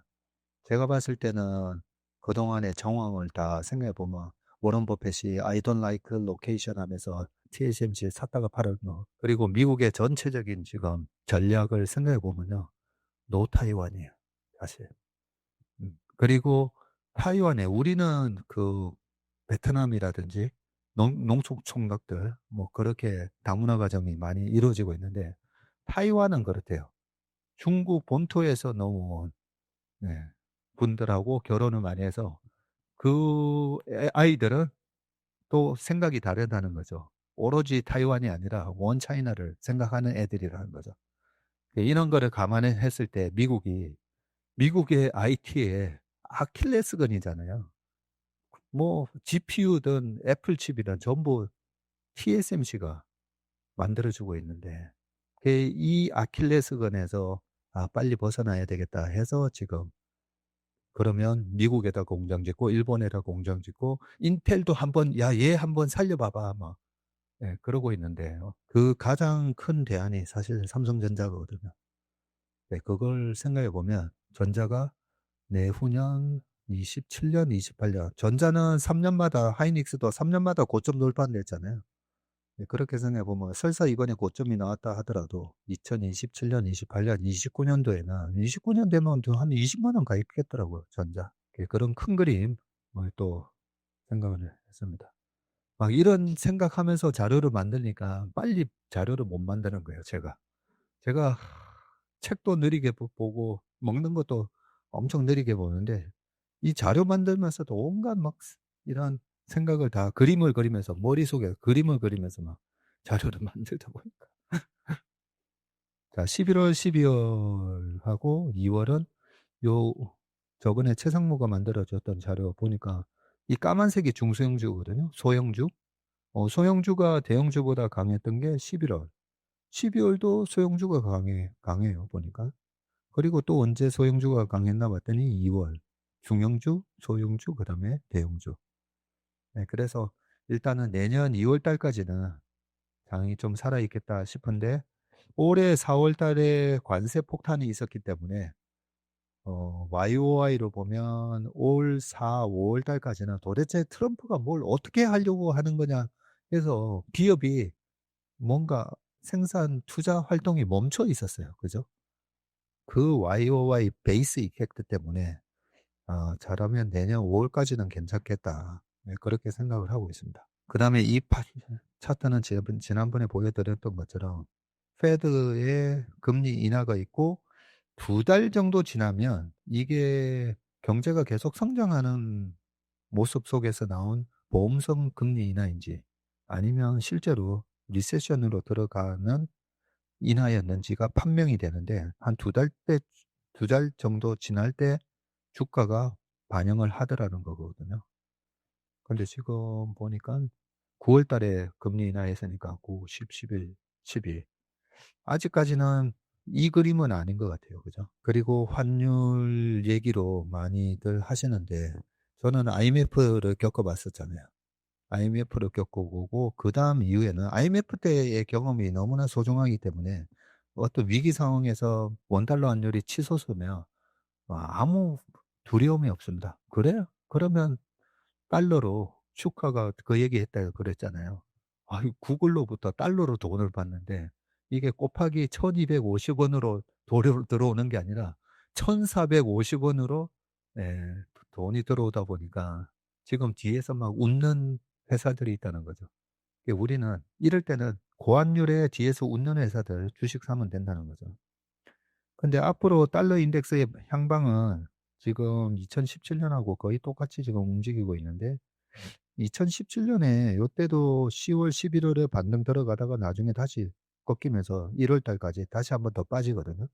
제가 봤을 때는 그동안의 정황을 다 생각해 보면, 워런 버핏이 I don't like location 하면서 TSMC 샀다가 팔은 거, 그리고 미국의 전체적인 지금 전략을 생각해 보면요, 노 타이완이에요, 사실. 그리고 타이완에, 우리는 그 베트남이라든지 농촌 총각들 뭐 그렇게 다문화 가정이 많이 이루어지고 있는데, 타이완은 그렇대요. 중국 본토에서 넘어온, 네, 분들하고 결혼을 많이 해서 그 아이들은 또 생각이 다르다는 거죠. 오로지 타이완이 아니라 원 차이나를 생각하는 애들이라는 거죠. 이런 거를 감안했을 때 미국의 IT의 아킬레스건이잖아요. 뭐 GPU든 애플 칩이든 전부 TSMC가 만들어주고 있는데, 이 아킬레스건에서 빨리 벗어나야 되겠다 해서 지금, 그러면 미국에다 공장 짓고 일본에다 공장 짓고 인텔도 한번, 얘 한번 살려봐봐 막, 예, 그러고 있는데, 그 가장 큰 대안이 사실 삼성전자거든요. 네, 그걸 생각해 보면 전자가 내후년 27년, 28년, 전자는 3년마다, 하이닉스도 3년마다 고점 돌파했잖아요. 네, 그렇게 생각해 보면 설사 이번에 고점이 나왔다 하더라도 2027년, 28년, 29년도에는, 29년 되면 또 한 20만 원 가 있겠더라고요, 전자. 그런 큰 그림을 또 생각을 했습니다. 막 이런 생각하면서 자료를 만드니까 빨리 자료를 못 만드는 거예요, 제가 책도 느리게 보고 먹는 것도 엄청 느리게 보는데, 이 자료 만들면서도 온갖 막 이런 생각을 다 그림을 그리면서, 머릿속에 그림을 그리면서 막 자료를 만들다 보니까. 자, 11월, 12월하고 2월은 요 저번에 최상무가 만들어줬던 자료 보니까 이 까만색이 중소형주거든요. 소형주. 소형주가 대형주보다 강했던 게 11월. 12월도 소형주가 강해요, 보니까. 그리고 또 언제 소형주가 강했나 봤더니 2월. 중형주, 소형주, 그 다음에 대형주. 네, 그래서 일단은 내년 2월 달까지는 장이 좀 살아있겠다 싶은데, 올해 4월 달에 관세 폭탄이 있었기 때문에, YOY로 보면 올 4, 5월 달까지는 도대체 트럼프가 뭘 어떻게 하려고 하는 거냐 해서 기업이 뭔가 생산 투자 활동이 멈춰 있었어요. 그죠? 그 YOY 베이스 이펙트 때문에 잘하면 내년 5월까지는 괜찮겠다. 네, 그렇게 생각을 하고 있습니다. 그 다음에 이 차트는 지난번에 보여드렸던 것처럼 페드의 금리 인하가 있고, 2달 정도 지나면 이게 경제가 계속 성장하는 모습 속에서 나온 보험성 금리 인하인지, 아니면 실제로 리세션으로 들어가는 인하였는지가 판명이 되는데, 한 2달 정도 지날 때 주가가 반영을 하더라는 거거든요. 근데 지금 보니까 9월 달에 금리 인하했으니까 9, 10, 11, 12. 아직까지는 이 그림은 아닌 것 같아요. 그죠? 그리고 환율 얘기로 많이들 하시는데, 저는 IMF를 겪어봤었잖아요. IMF를 겪어보고, 그 다음 이후에는 IMF 때의 경험이 너무나 소중하기 때문에, 어떤 위기 상황에서 원달러 환율이 치솟으면 아무 두려움이 없습니다. 그래요? 그러면 달러로 슈카가 그 얘기했다고 그랬잖아요. 아유, 구글로부터 달러로 돈을 받는데 이게 곱하기 1250원으로 들어오는 게 아니라 1450원으로 돈이 들어오다 보니까 지금 뒤에서 막 웃는 회사들이 있다는 거죠. 우리는 이럴 때는 고환율에 뒤에서 웃는 회사들 주식 사면 된다는 거죠. 근데 앞으로 달러 인덱스의 향방은 지금 2017년하고 거의 똑같이 지금 움직이고 있는데 2017년에 요때도 10월, 11월에 반등 들어가다가 나중에 다시 꺾이면서 1월 달까지 다시 한번 더 빠지거든요.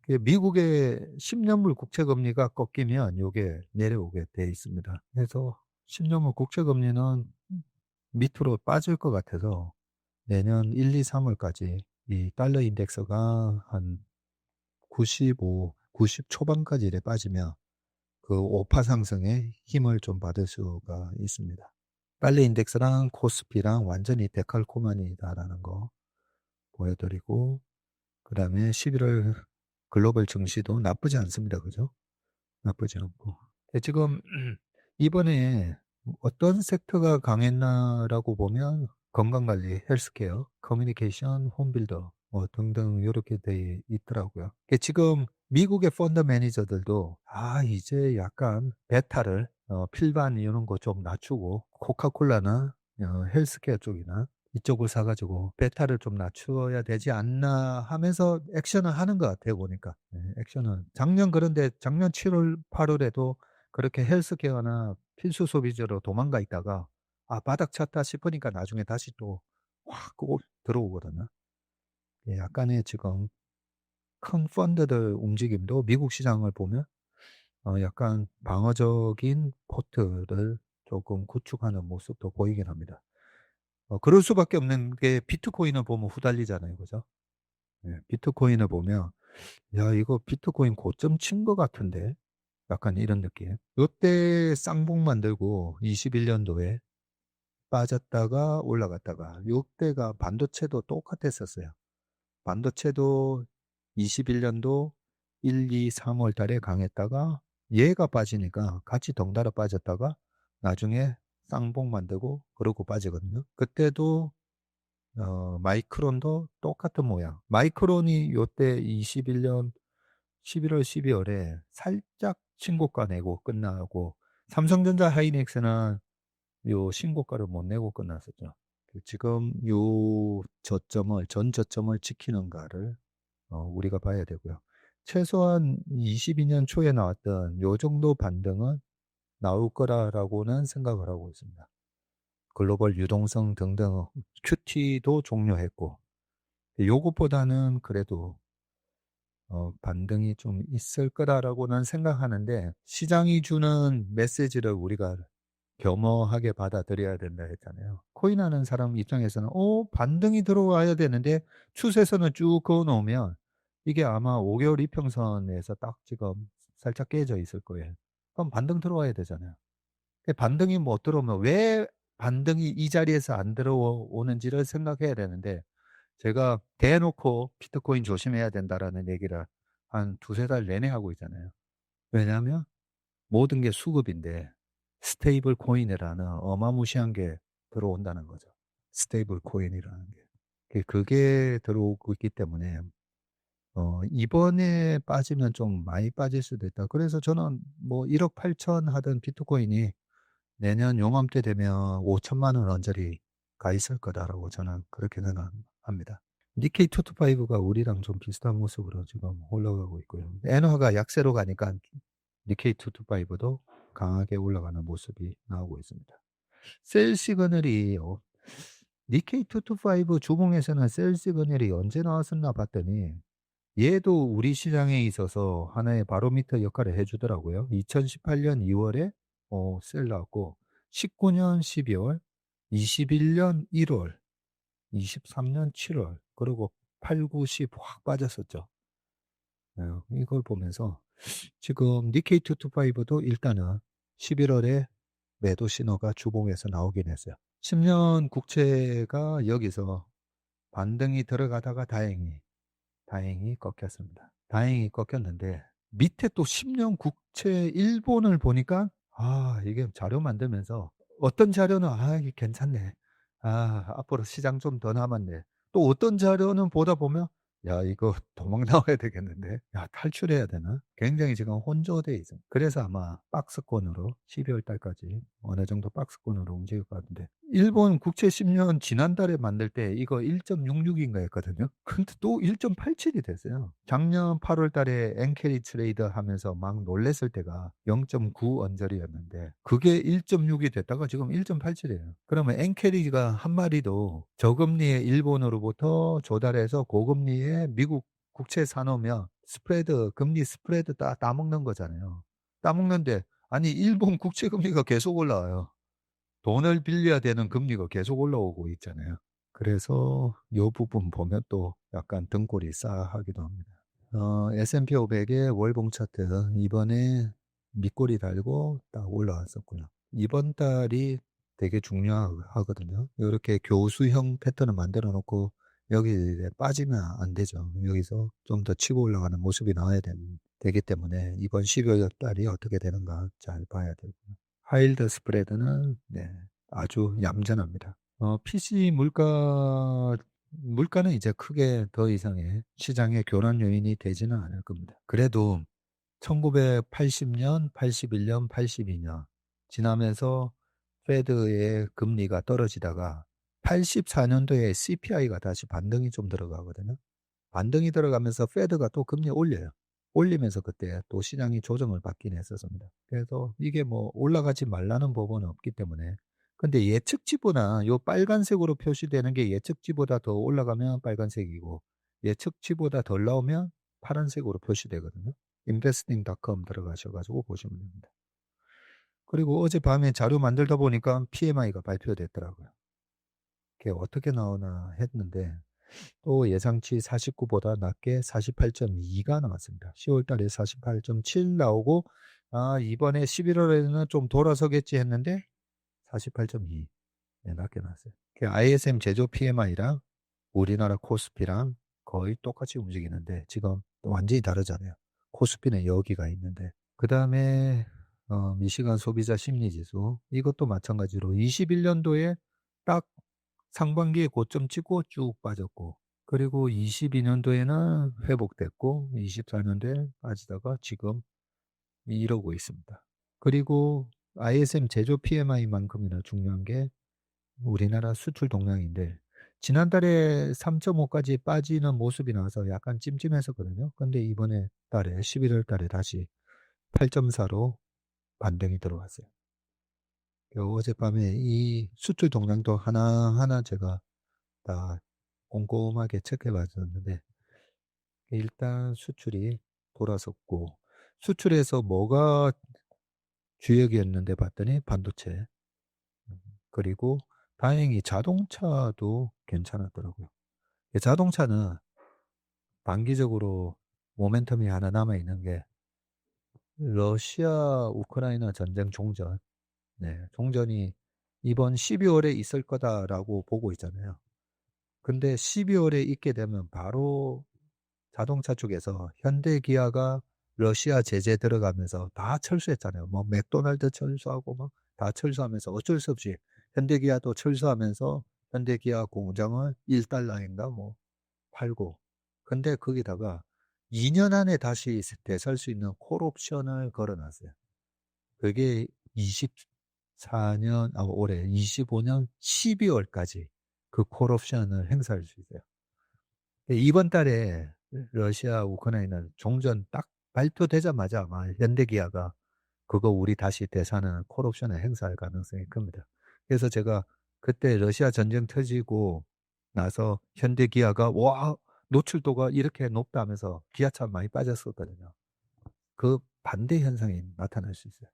미국의 10년물 국채 금리가 꺾이면 요게 내려오게 돼 있습니다. 그래서 10년물 국채 금리는 밑으로 빠질 것 같아서 내년 1, 2, 3월까지 이 달러 인덱스가 한 95, 90 초반까지 이래 빠지면 그 오파 상승에 힘을 좀 받을 수가 있습니다. 달러 인덱스랑 코스피랑 완전히 데칼코마니다라는 거 보여드리고, 그 다음에 11월 글로벌 증시도 나쁘지 않습니다. 그죠? 나쁘지 않고. 지금 이번에 어떤 섹터가 강했나라고 보면 건강관리, 헬스케어, 커뮤니케이션, 홈빌더 등등 이렇게 돼 있더라고요. 지금 미국의 펀드 매니저들도 이제 약간 베타를 필반 이런 거 좀 낮추고 코카콜라나 헬스케어 쪽이나 이쪽을 사가지고 베타를 좀 낮추어야 되지 않나 하면서 액션을 하는 것 같아요, 보니까. 액션은. 그런데 작년 7월, 8월에도 그렇게 헬스케어나 필수 소비재로 도망가 있다가, 바닥 찼다 싶으니까 나중에 다시 또 확 들어오거든요. 약간의 지금 큰 펀드들 움직임도 미국 시장을 보면 약간 방어적인 포트를 조금 구축하는 모습도 보이긴 합니다. 그럴 수밖에 없는 게 비트코인을 보면 후달리잖아요. 그죠? 비트코인을 보면, 야, 이거 비트코인 고점 친 것 같은데? 약간 이런 느낌. 요때 쌍봉 만들고 21년도에 빠졌다가 올라갔다가, 요때가 반도체도 똑같았었어요. 반도체도 21년도 1, 2, 3월 달에 강했다가 얘가 빠지니까 같이 덩달아 빠졌다가 나중에 쌍봉 만들고 그러고 빠지거든요. 그때도 마이크론도 똑같은 모양. 마이크론이 요때 21년 11월, 12월에 살짝 신고가 내고 끝나고, 삼성전자 하이닉스는 요 신고가를 못 내고 끝났었죠. 지금 요 전 저점을 지키는가를 우리가 봐야 되고요. 최소한 22년 초에 나왔던 요 정도 반등은 나올 거라고는 생각을 하고 있습니다. 글로벌 유동성 등등 QT도 종료했고, 요것보다는 그래도 반등이 좀 있을 거라고는 생각하는데, 시장이 주는 메시지를 우리가 겸허하게 받아들여야 된다 했잖아요. 코인하는 사람 입장에서는 반등이 들어와야 되는데 추세선을 쭉 그어놓으면 이게 아마 5개월 이평선에서 딱 지금 살짝 깨져 있을 거예요. 그럼 반등 들어와야 되잖아요. 반등이 못 들어오면 왜 반등이 이 자리에서 안 들어오는지를 생각해야 되는데, 제가 대놓고 비트코인 조심해야 된다라는 얘기를 한 두세 달 내내 하고 있잖아요. 왜냐하면 모든 게 수급인데 스테이블 코인이라는 어마무시한 게 들어온다는 거죠. 스테이블 코인이라는 게. 그게 들어오고 있기 때문에 이번에 빠지면 좀 많이 빠질 수도 있다. 그래서 저는 뭐 1억 8천 하던 비트코인이 내년 요맘때 되면 5천만 원 언저리 가 있을 거다라고 저는 그렇게 생각합니다. 니케이 225가 우리랑 좀 비슷한 모습으로 지금 올라가고 있고요. 엔화가 약세로 가니까 니케이 225도 강하게 올라가는 모습이 나오고 있습니다. 셀 시그널이 니케이 225 주봉에서는 셀 시그널이 언제 나왔었나 봤더니 얘도 우리 시장에 있어서 하나의 바로미터 역할을 해주더라고요. 2018년 2월에 셀 나왔고, 19년 12월, 21년 1월, 23년 7월, 그리고 8, 9, 10 확 빠졌었죠. 이걸 보면서 지금 니케이 225도 일단은 11월에 매도 신호가 주봉에서 나오긴 했어요. 10년 국채가 여기서 반등이 들어가다가 다행히 꺾였습니다. 다행히 꺾였는데 밑에 또 10년 국채 일본을 보니까 이게 자료 만들면서 어떤 자료는 이게 괜찮네. 앞으로 시장 좀 더 남았네. 또 어떤 자료는 보다 보면 야, 이거 도망 나와야 되겠는데. 야, 탈출해야 되나? 굉장히 지금 혼조돼 있어. 그래서 아마 박스권으로 12월 달까지 어느 정도 박스권으로 움직일 것 같은데. 일본 국채 10년 지난달에 만들 때 이거 1.66인가 했거든요. 근데 또 1.87이 됐어요. 작년 8월 달에 엔캐리 트레이더 하면서 막 놀랬을 때가 0.9 언저리였는데 그게 1.6이 됐다가 지금 1.87이에요. 그러면 엔캐리가 한 마리도 저금리의 일본으로부터 조달해서 고금리에 미국 국채 사놓으면 스프레드, 금리 스프레드 따먹는 거잖아요. 따먹는데 아니 일본 국채 금리가 계속 올라와요. 돈을 빌려야 되는 금리가 계속 올라오고 있잖아요. 그래서 이 부분 보면 또 약간 등골이 싸하기도 합니다. S&P 500의 월봉 차트 이번에 밑골이 달고 딱 올라왔었고요. 이번 달이 되게 중요하거든요. 이렇게 교수형 패턴을 만들어 놓고 여기 빠지면 안 되죠. 여기서 좀 더 치고 올라가는 모습이 나와야 되기 때문에 이번 12월 달이 어떻게 되는가 잘 봐야 되고요. 하이힐드 스프레드는 아주 얌전합니다. PC 물가는 이제 크게 더 이상의 시장의 교란 요인이 되지는 않을 겁니다. 그래도 1980년, 81년, 82년 지나면서 페드의 금리가 떨어지다가 84년도에 CPI가 다시 반등이 좀 들어가거든요. 반등이 들어가면서 페드가 또 금리 올려요. 올리면서 그때 또 시장이 조정을 받긴 했었습니다. 그래서 이게 뭐 올라가지 말라는 법은 없기 때문에 근데 예측치보다 요 빨간색으로 표시되는 게 예측치보다 더 올라가면 빨간색이고 예측치보다 덜 나오면 파란색으로 표시되거든요. investing.com 들어가셔가지고 보시면 됩니다. 그리고 어젯밤에 자료 만들다 보니까 PMI가 발표됐더라고요. 그게 어떻게 나오나 했는데 또 예상치 49보다 낮게 48.2가 나왔습니다. 10월 달에 48.7 나오고 이번에 11월에는 좀 돌아서겠지 했는데 48.2 낮게 나왔어요. ISM 제조 PMI랑 우리나라 코스피랑 거의 똑같이 움직이는데 지금 완전히 다르잖아요. 코스피는 여기가 있는데 그 다음에 미시간 소비자 심리지수 이것도 마찬가지로 21년도에 딱 상반기에 고점 찍고 쭉 빠졌고 그리고 22년도에는 회복됐고 24년도에 빠지다가 지금 이러고 있습니다. 그리고 ISM 제조 PMI만큼이나 중요한 게 우리나라 수출 동향인데 지난달에 3.5까지 빠지는 모습이 나와서 약간 찜찜했었거든요. 근데 이번에 달에 11월 달에 다시 8.4로 반등이 들어왔어요. 어젯밤에 이 수출 동향도 하나하나 제가 다 꼼꼼하게 체크해 봤었는데 일단 수출이 돌아섰고 수출에서 뭐가 주역이었는데 봤더니 반도체 그리고 다행히 자동차도 괜찮았더라고요. 자동차는 단기적으로 모멘텀이 하나 남아있는 게 러시아 우크라이나 전쟁 종전 종전이 이번 12월에 있을 거다라고 보고 있잖아요. 근데 12월에 있게 되면 바로 자동차 쪽에서 현대 기아가 러시아 제재 들어가면서 다 철수했잖아요. 뭐 맥도날드 철수하고 막 다 철수하면서 어쩔 수 없이 현대 기아도 철수하면서 현대 기아 공장을 1달러인가 뭐 팔고. 근데 거기다가 2년 안에 다시 되살 수 있는 콜옵션을 걸어놨어요. 그게 24년, 올해 25년 12월까지 그 콜옵션을 행사할 수 있어요. 이번 달에 러시아 우크라이나 종전 딱 발표되자마자 아마 현대기아가 그거 우리 다시 대사는 콜옵션을 행사할 가능성이 큽니다. 그래서 제가 그때 러시아 전쟁 터지고 나서 현대기아가 와 노출도가 이렇게 높다 하면서 기아차 많이 빠졌었거든요. 그 반대 현상이 나타날 수 있어요.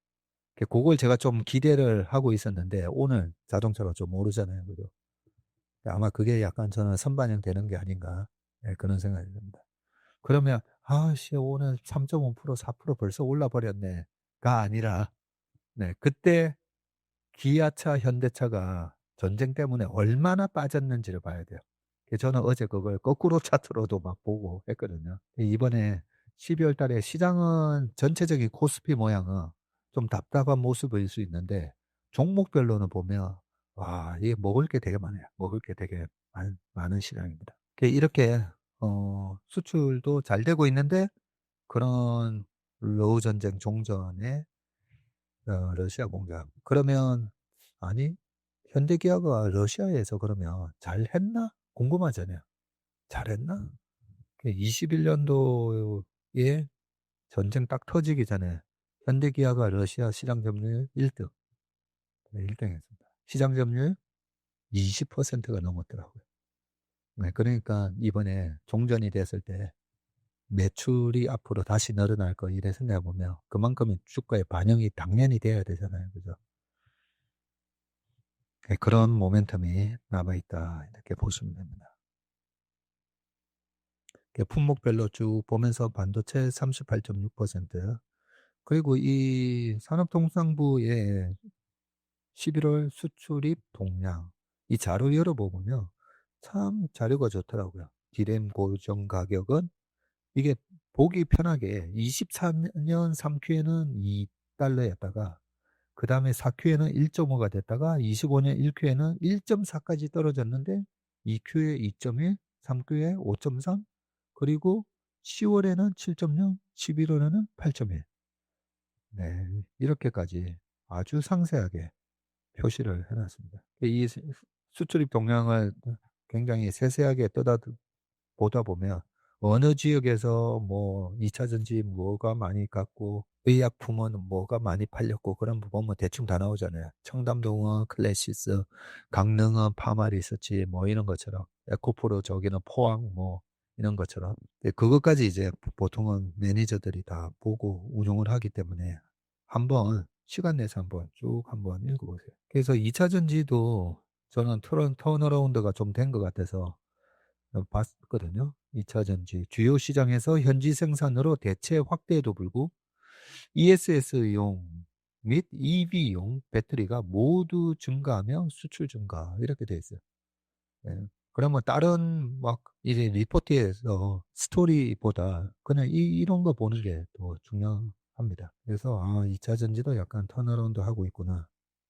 그걸 제가 좀 기대를 하고 있었는데 오늘 자동차가 좀 오르잖아요. 그죠? 아마 그게 약간 저는 선반영 되는 게 아닌가 그런 생각이 듭니다. 그러면 오늘 3.5% 4% 벌써 올라 버렸네가 아니라 그때 기아차 현대차가 전쟁 때문에 얼마나 빠졌는지를 봐야 돼요. 저는 어제 그걸 거꾸로 차트로도 막 보고 했거든요. 이번에 12월 달에 시장은 전체적인 코스피 모양은 좀 답답한 모습일 수 있는데 종목별로는 보면 와, 이게 먹을 게 되게 많아요. 먹을 게 되게 많은 시장입니다. 이렇게 수출도 잘 되고 있는데 그런 러우 전쟁 종전에 러시아 공작. 그러면 아니 현대기아가 러시아에서 그러면 잘했나? 궁금하잖아요. 잘했나? 21년도에 전쟁 딱 터지기 전에 현대기아가 러시아 시장 점유율 1등, 1등했습니다. 시장 점유율 20%가 넘었더라고요. 네, 그러니까 이번에 종전이 됐을 때 매출이 앞으로 다시 늘어날 거 이래 생각해보면 그만큼의 주가에 반영이 당연히 돼야 되잖아요. 그죠? 네, 그런 모멘텀이 남아있다. 이렇게 보시면 됩니다. 품목별로 쭉 보면서 반도체 38.6%, 그리고 이 산업통상부의 11월 수출입 동량, 이 자료 열어보면요. 참 자료가 좋더라고요. 디램 고정 가격은 이게 보기 편하게 24년 3Q에는 2달러였다가 그 다음에 4Q에는 1.5가 됐다가 25년 1Q에는 1.4까지 떨어졌는데 2Q에 2.1, 3Q에 5.3, 그리고 10월에는 7.0, 11월에는 8.1. 네, 이렇게까지 아주 상세하게 표시를 해놨습니다. 이 수출입 동향을 굉장히 세세하게 보다 보면 어느 지역에서 뭐 2차 전지 뭐가 많이 갔고 의약품은 뭐가 많이 팔렸고 그런 부분 뭐 대충 다 나오잖아요. 청담동은 클래시스, 강릉은 파마리서치 뭐 이런 것처럼, 에코프로 저기는 포항 뭐 이런 것처럼. 그것까지 이제 보통은 매니저들이 다 보고 운용을 하기 때문에 한번 시간 내서 한번 쭉 한번 읽어보세요. 그래서 2차 전지도 저는 턴어라운드가 좀 된 것 같아서 봤거든요. 2차 전지 주요 시장에서 현지 생산으로 대체 확대에도 불구 ESS용 및 EV용 배터리가 모두 증가하며 수출 증가 이렇게 돼 있어요. 예. 그러면 다른 막 이제 리포트에서 스토리보다 그냥 이런 거 보는 게 더 중요합니다. 그래서 2차 전지도 약간 턴어라운드 하고 있구나.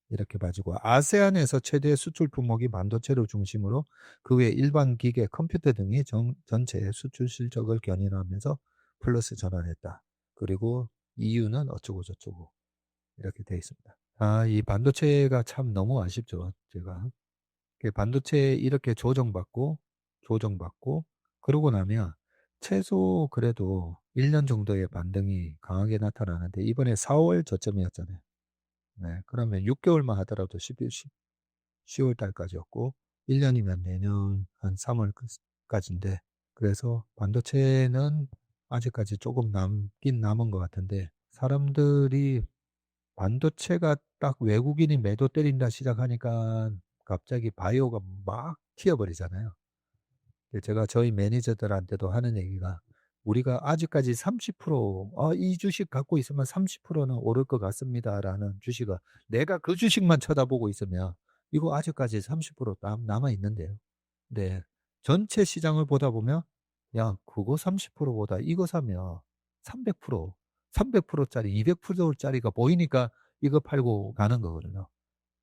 이렇게 봐지고, 아세안에서 최대 수출 품목이 반도체를 중심으로 그 외 일반 기계, 컴퓨터 등이 전체 수출 실적을 견인하면서 플러스 전환했다. 그리고 EU는 어쩌고 저쩌고 이렇게 돼 있습니다. 이 반도체가 참 너무 아쉽죠. 제가 반도체 이렇게 조정받고 그러고 나면 최소 그래도 1년 정도의 반등이 강하게 나타나는데 이번에 4월 저점이었잖아요. 네, 그러면 6개월만 하더라도 10월 달까지였고 1년이면 내년 한 3월까지인데, 그래서 반도체는 아직까지 조금 남긴 남은 것 같은데, 사람들이 반도체가 딱 외국인이 매도 때린다 시작하니까 갑자기 바이오가 막 튀어버리잖아요. 제가 저희 매니저들한테도 하는 얘기가, 우리가 아직까지 30%, 이 주식 갖고 있으면 30%는 오를 것 같습니다라는 주식을 내가 그 주식만 쳐다보고 있으면 이거 아직까지 30% 남아 있는데요. 네. 전체 시장을 보다 보면 야, 그거 30%보다 이거 사면 300%, 300%짜리, 200%짜리가 보이니까 이거 팔고 가는 거거든요.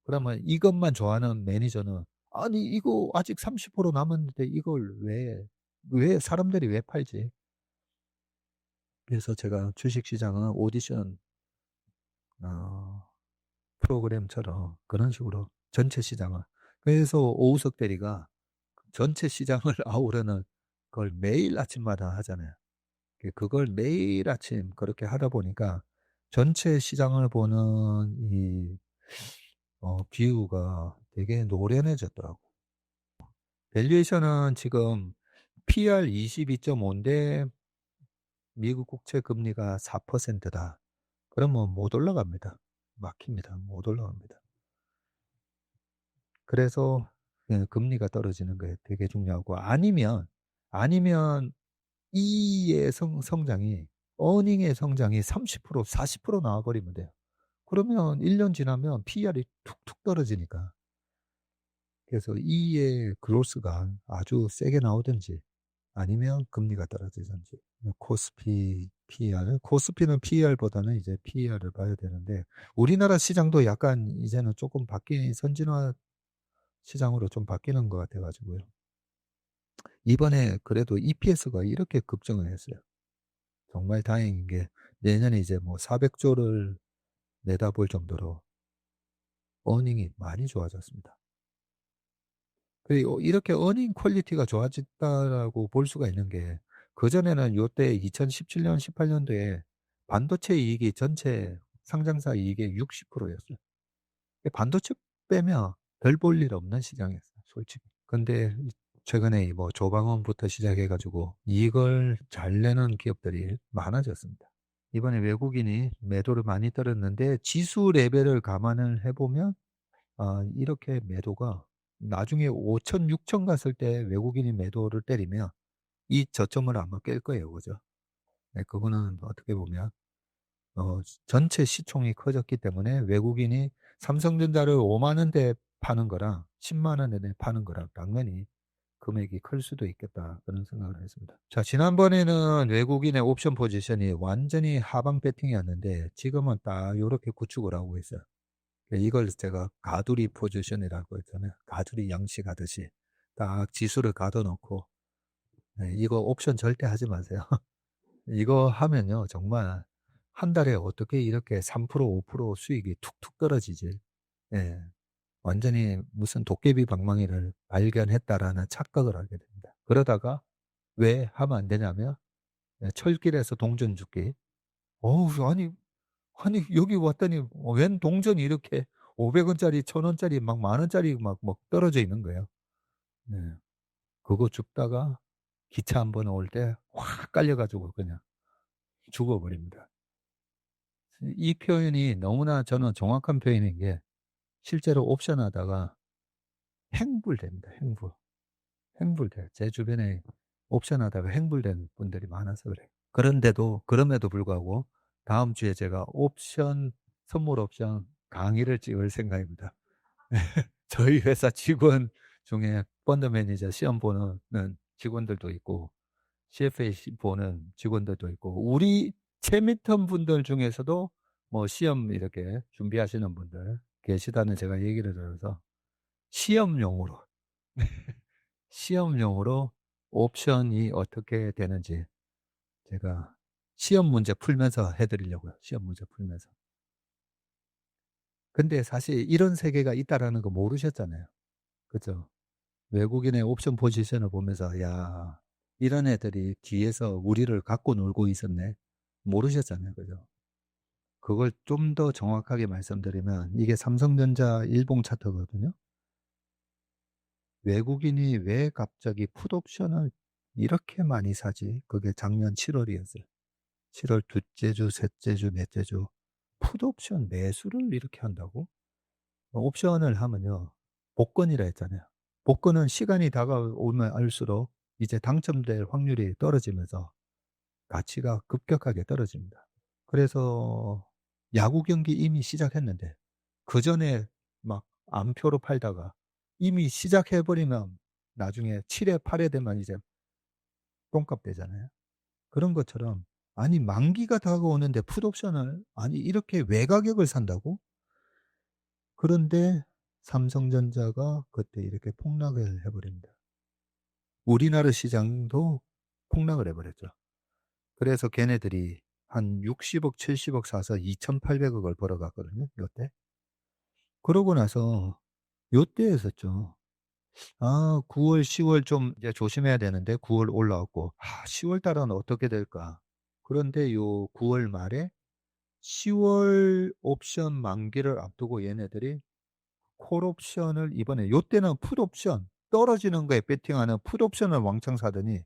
그러면 이것만 좋아하는 매니저는 아니 이거 아직 30% 남았는데 이걸 왜 사람들이 왜 팔지? 그래서 제가 주식시장은 오디션 어, 프로그램처럼 그런 식으로 전체 시장을, 그래서 오우석 대리가 전체 시장을 아우르는 걸 매일 아침마다 하잖아요. 그걸 매일 아침 그렇게 하다 보니까 전체 시장을 보는 이 뷰가 되게 노련해졌더라고. 밸류에이션은 지금 PR 22.5인데 미국 국채 금리가 4%다. 그러면 못 올라갑니다. 막힙니다. 못 올라갑니다. 그래서 금리가 떨어지는 게 되게 중요하고, 아니면 이의 성장이, 어닝의 성장이 30%, 40% 나와버리면 돼요. 그러면 1년 지나면 PR이 툭툭 떨어지니까. 그래서 이의 그로스가 아주 세게 나오든지 아니면 금리가 떨어지든지, 코스피 PER. 코스피는 PER보다는 이제 PER을 봐야 되는데, 우리나라 시장도 약간 이제는 조금 선진화 시장으로 좀 바뀌는 것 같아가지고요. 이번에 그래도 EPS가 이렇게 급증을 했어요. 정말 다행인 게 내년에 이제 뭐 400조를 내다볼 정도로 어닝이 많이 좋아졌습니다. 그리고 이렇게 어닝 퀄리티가 좋아졌다라고 볼 수가 있는 게, 그전에는 요때 2017년, 18년도에 반도체 이익이 전체 상장사 이익의 60%였어요. 반도체 빼면 별 볼 일 없는 시장이었어요, 솔직히. 근데 최근에 뭐 조방원부터 시작해가지고 이걸 잘 내는 기업들이 많아졌습니다. 이번에 외국인이 매도를 많이 떨었는데 지수 레벨을 감안을 해보면 이렇게 매도가 나중에 5천, 6천 갔을 때 외국인이 매도를 때리면 이 저점을 아마 깰 거예요. 그죠? 네, 그거는 어떻게 보면 전체 시총이 커졌기 때문에 외국인이 삼성전자를 5만 원대 파는 거랑 10만 원에 파는 거랑 당연히 금액이 클 수도 있겠다, 그런 생각을 했습니다. 자, 지난번에는 외국인의 옵션 포지션이 완전히 하방 배팅이었는데 지금은 딱 이렇게 구축을 하고 있어요. 이걸 제가 가두리 포지션이라고 했잖아요. 가두리 양식하듯이 딱 지수를 가둬놓고, 이거 옵션 절대 하지 마세요. 이거 하면요, 정말 한 달에 어떻게 이렇게 3%, 5% 수익이 툭툭 떨어지지. 예, 완전히 무슨 도깨비 방망이를 발견했다라는 착각을 하게 됩니다. 그러다가 왜 하면 안 되냐면, 철길에서 동전 죽기. 어우, 아니, 여기 왔더니 웬 동전이 이렇게 500원짜리, 1000원짜리, 막 만원짜리 막 떨어져 있는 거예요. 네. 그거 줍다가 기차 한 번 올 때 확 깔려가지고 그냥 죽어버립니다. 이 표현이 너무나 저는 정확한 표현인 게, 실제로 옵션 하다가 행불됩니다. 행불돼요. 제 주변에 옵션 하다가 행불된 분들이 많아서 그래요. 그럼에도 불구하고 다음 주에 제가 선물 옵션 강의를 찍을 생각입니다. 저희 회사 직원 중에 펀드 매니저 시험 보는 직원들도 있고, CFA 보는 직원들도 있고, 우리 채미턴 분들 중에서도 뭐 시험 이렇게 준비하시는 분들 계시다는 제가 얘기를 들어서 시험용으로 시험용으로 옵션이 어떻게 되는지 제가 시험 문제 풀면서 해드리려고요. 시험 문제 풀면서. 근데 사실 이런 세계가 있다라는 거 모르셨잖아요. 그죠? 외국인의 옵션 포지션을 보면서, 야, 이런 애들이 뒤에서 우리를 갖고 놀고 있었네. 모르셨잖아요. 그죠? 그걸 좀 더 정확하게 말씀드리면, 이게 삼성전자 일봉 차트거든요. 외국인이 왜 갑자기 풋옵션을 이렇게 많이 사지? 그게 작년 7월이었어요. 7월 둘째 주, 셋째 주, 넷째 주. 풋옵션 매수를 이렇게 한다고? 옵션을 하면요, 복권이라 했잖아요. 복권은 시간이 다가오면 알수록 이제 당첨될 확률이 떨어지면서 가치가 급격하게 떨어집니다. 그래서 야구 경기 이미 시작했는데 그 전에 막 안표로 팔다가 이미 시작해버리면 나중에 7회, 8회 되면 이제 똥값 되잖아요. 그런 것처럼, 아니 만기가 다가오는데 풋옵션을 아니 이렇게 외가격을 산다고? 그런데 삼성전자가 그때 이렇게 폭락을 해버립니다. 우리나라 시장도 폭락을 해버렸죠. 그래서 걔네들이 한 60억, 70억 사서 2,800억을 벌어갔거든요. 요때. 그러고 나서 요때였었죠. 9월, 10월 좀 이제 조심해야 되는데 9월 올라왔고, 10월 달은 어떻게 될까? 그런데 요 9월 말에 10월 옵션 만기를 앞두고 얘네들이 콜옵션을 이번에, 요때는 풋옵션 떨어지는 거에 배팅하는 풋옵션을 왕창 사더니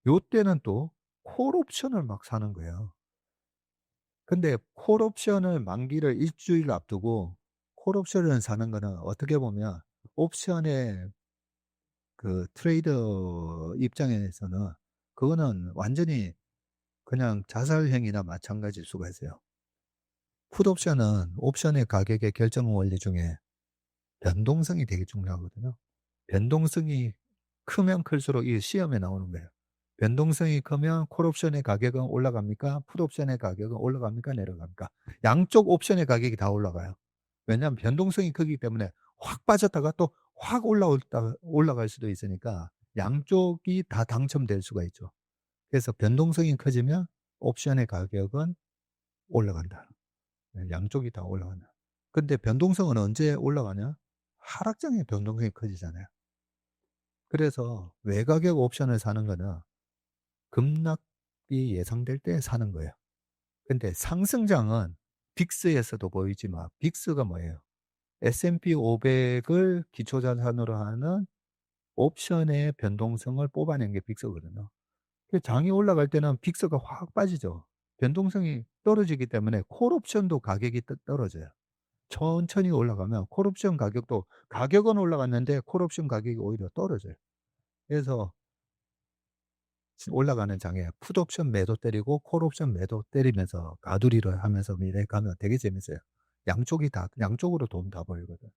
요때는 또 콜옵션을 막 사는 거예요. 근데 콜옵션을 만기를 일주일 앞두고 콜옵션을 사는 거는 어떻게 보면 옵션의 그 트레이더 입장에서는 그거는 완전히 그냥 자살행위나 마찬가지일 수가 있어요. 풋옵션은 옵션의 가격의 결정 원리 중에 변동성이 되게 중요하거든요. 변동성이 크면 클수록 이 시험에 나오는 거예요. 변동성이 크면 콜옵션의 가격은 올라갑니까? 풋옵션의 가격은 올라갑니까? 내려갑니까? 양쪽 옵션의 가격이 다 올라가요. 왜냐하면 변동성이 크기 때문에 확 빠졌다가 또 확 올라갈 수도 있으니까 양쪽이 다 당첨될 수가 있죠. 그래서 변동성이 커지면 옵션의 가격은 올라간다. 네, 양쪽이 다 올라간다. 근데 변동성은 언제 올라가냐? 하락장에 변동성이 커지잖아요. 그래서 외가격 옵션을 사는 거는 급락이 예상될 때 사는 거예요. 근데 상승장은 빅스에서도 보이지만 빅스가 뭐예요? S&P 500을 기초자산으로 하는 옵션의 변동성을 뽑아낸 게 빅스거든요. 장이 올라갈 때는 빅스가 확 빠지죠. 변동성이 떨어지기 때문에 콜옵션도 가격이 떨어져요. 천천히 올라가면 콜옵션 가격도 가격은 올라갔는데 콜옵션 가격이 오히려 떨어져요. 그래서 올라가는 장에 풋옵션 매도 때리고 콜옵션 매도 때리면서 가두리를 하면서 미래 가면 되게 재밌어요. 양쪽으로 돈 다 벌거든.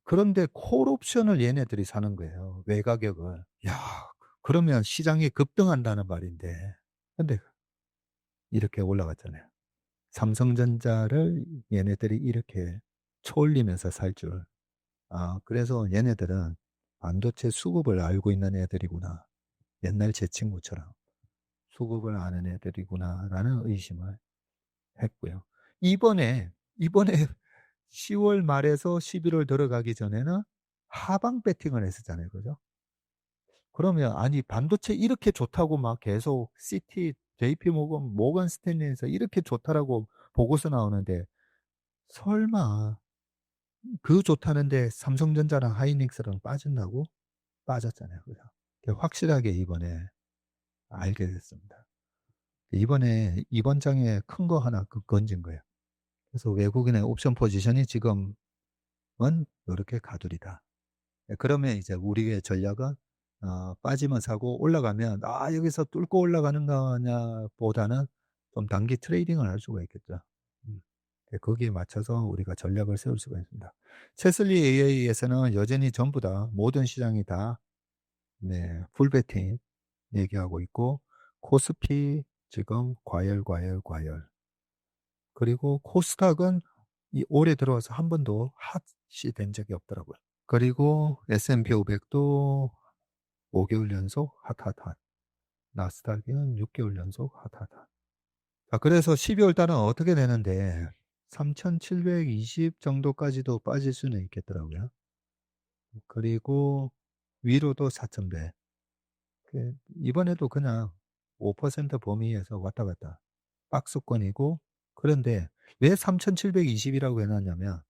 그런데 콜옵션을 얘네들이 사는 거예요. 외가격을. 야, 그러면 시장이 급등한다는 말인데. 근데 이렇게 올라갔잖아요. 삼성전자를 얘네들이 이렇게 초올리면서 살 줄. 아, 그래서 얘네들은 반도체 수급을 알고 있는 애들이구나. 옛날 제 친구처럼 수급을 아는 애들이구나라는 의심을 했고요. 이번에 10월 말에서 11월 들어가기 전에는 하방 배팅을 했었잖아요. 그죠? 그러면 아니 반도체 이렇게 좋다고 막 계속 CT, JP 모건 스탠리에서 이렇게 좋다라고 보고서 나오는데 설마 그 좋다는데 삼성전자랑 하이닉스랑 빠진다고? 빠졌잖아요. 그죠? 확실하게 이번에 알게 됐습니다. 이번 장에 큰 거 하나 건진 거예요. 그래서 외국인의 옵션 포지션이 지금은 이렇게 가두리다. 그러면 이제 우리의 전략은 빠지면 사고 올라가면 여기서 뚫고 올라가는 거냐 보다는 좀 단기 트레이딩을 할 수가 있겠죠. 거기에 맞춰서 우리가 전략을 세울 수가 있습니다. 체슬리 AI에서는 여전히 전부 다 모든 시장이 다 네, 풀베팅 얘기하고 있고 코스피 지금 과열. 그리고 코스닥은 올해 들어와서 한 번도 핫이 된 적이 없더라고요. 그리고 S&P 500도 5개월 연속 핫. 나스닥은 6개월 연속 핫. 자, 그래서 12월 달은 어떻게 되는데 3,720 정도까지도 빠질 수는 있겠더라고요. 그리고 위로도 4,100. 이번에도 그냥 5% 범위에서 왔다 갔다 박스권이고 그런데 왜 3,720이라고 해놨냐면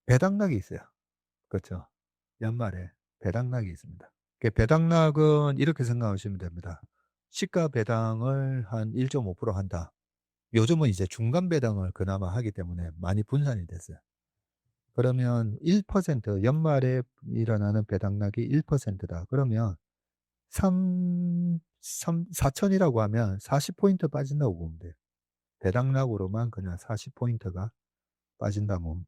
배당락이 있어요. 그렇죠. 연말에 배당락이 있습니다. 배당락은 이렇게 생각하시면 됩니다. 시가 배당을 한 1.5% 한다. 요즘은 이제 중간 배당을 그나마 하기 때문에 많이 분산이 됐어요. 그러면 1% 연말에 일어나는 배당락이 1%다. 그러면 4천이라고 하면 40포인트 빠진다고 보면 돼요. 배당락으로만 그냥 40포인트가 빠진다고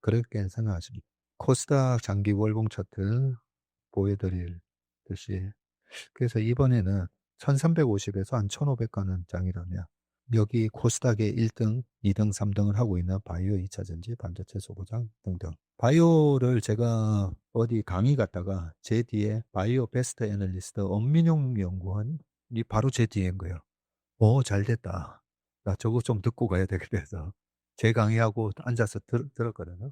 그렇게 생각하십니다. 코스닥 장기 월봉 차트 보여드릴 듯이 그래서 이번에는 1350에서 한 1500 가는 장이라면 여기 코스닥의 1등, 2등, 3등을 하고 있는 바이오 2차전지, 반도체 소고장 등등. 바이오를 제가 어디 강의 갔다가 제 뒤에 바이오 베스트 애널리스트 엄민용 연구원이 바로 제 뒤에인 거예요. 잘 됐다. 나 저거 좀 듣고 가야 되겠다 해서 제 강의하고 앉아서 들었거든요.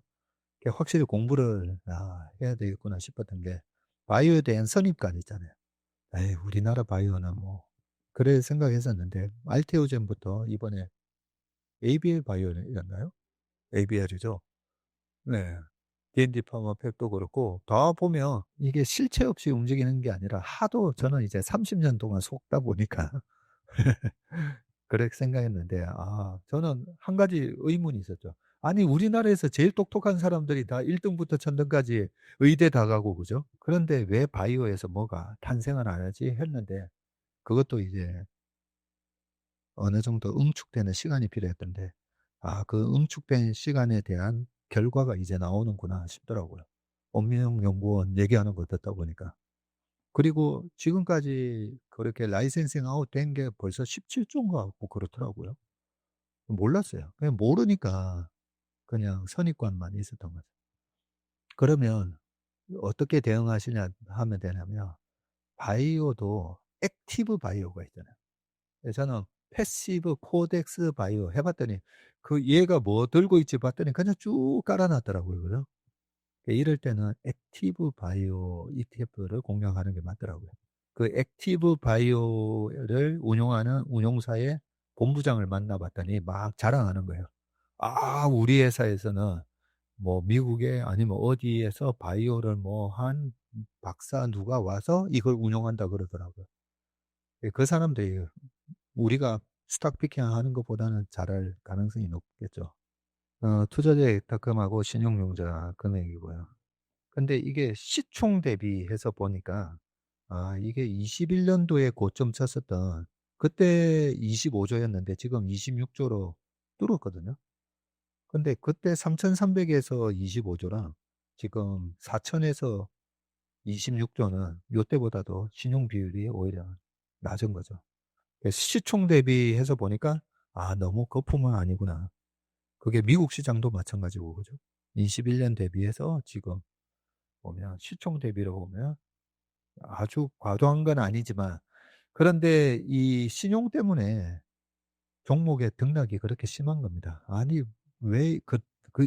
확실히 공부를 해야 되겠구나 싶었던 게 바이오에 대한 선입관 있잖아요. 에이, 우리나라 바이오는 뭐 그래 생각했었는데 알테오젠부터 이번에 ABL 바이오였나요? ABL이죠. 네. D&D 파마팩도 그렇고 다 보면 이게 실체 없이 움직이는 게 아니라 하도 저는 이제 30년 동안 속다 보니까 그렇게 생각했는데 저는 한 가지 의문이 있었죠. 아니 우리나라에서 제일 똑똑한 사람들이 다 1등부터 천등까지 의대 다 가고 그죠? 그런데 왜 바이오에서 뭐가 탄생을 안 하지 했는데 그것도 이제 어느 정도 응축되는 시간이 필요했던데 그 응축된 시간에 대한 결과가 이제 나오는구나 싶더라고요. 엄민영 연구원 얘기하는 거 듣다 보니까 그리고 지금까지 그렇게 라이센싱 아웃 된 게 벌써 17조인가 뭐 그렇더라고요. 몰랐어요. 그냥 모르니까 그냥 선입관만 있었던 거죠. 그러면 어떻게 대응하시냐 하면 되냐면 바이오도 액티브 바이오가 있잖아요. 그래서 저는 패시브 코덱스 바이오 해봤더니 그 얘가 뭐 들고 있지 봤더니 그냥 쭉 깔아놨더라고요. 그죠? 이럴 때는 액티브 바이오 ETF를 공략하는 게 맞더라고요. 그 액티브 바이오를 운용하는 운용사의 본부장을 만나봤더니 막 자랑하는 거예요. 아, 우리 회사에서는 뭐 미국에 아니면 어디에서 바이오를 뭐 한 박사 누가 와서 이걸 운영한다 그러더라고요. 그 사람들이 우리가 스탁 피킹 하는 것보다는 잘할 가능성이 높겠죠. 투자자의 입탁금하고 신용융자 금액이고요. 근데 이게 시총 대비해서 보니까 아, 이게 21년도에 고점 쳤었던 그때 25조였는데 지금 26조로 뚫었거든요. 근데 그때 3,300에서 25조랑 지금 4,000에서 26조는 요때보다도 신용 비율이 오히려 낮은 거죠. 그래서 시총 대비해서 보니까 아, 너무 거품은 아니구나. 그게 미국 시장도 마찬가지고 그죠? 21년 대비해서 지금 보면 시총 대비로 보면 아주 과도한 건 아니지만 그런데 이 신용 때문에 종목의 등락이 그렇게 심한 겁니다. 아니 왜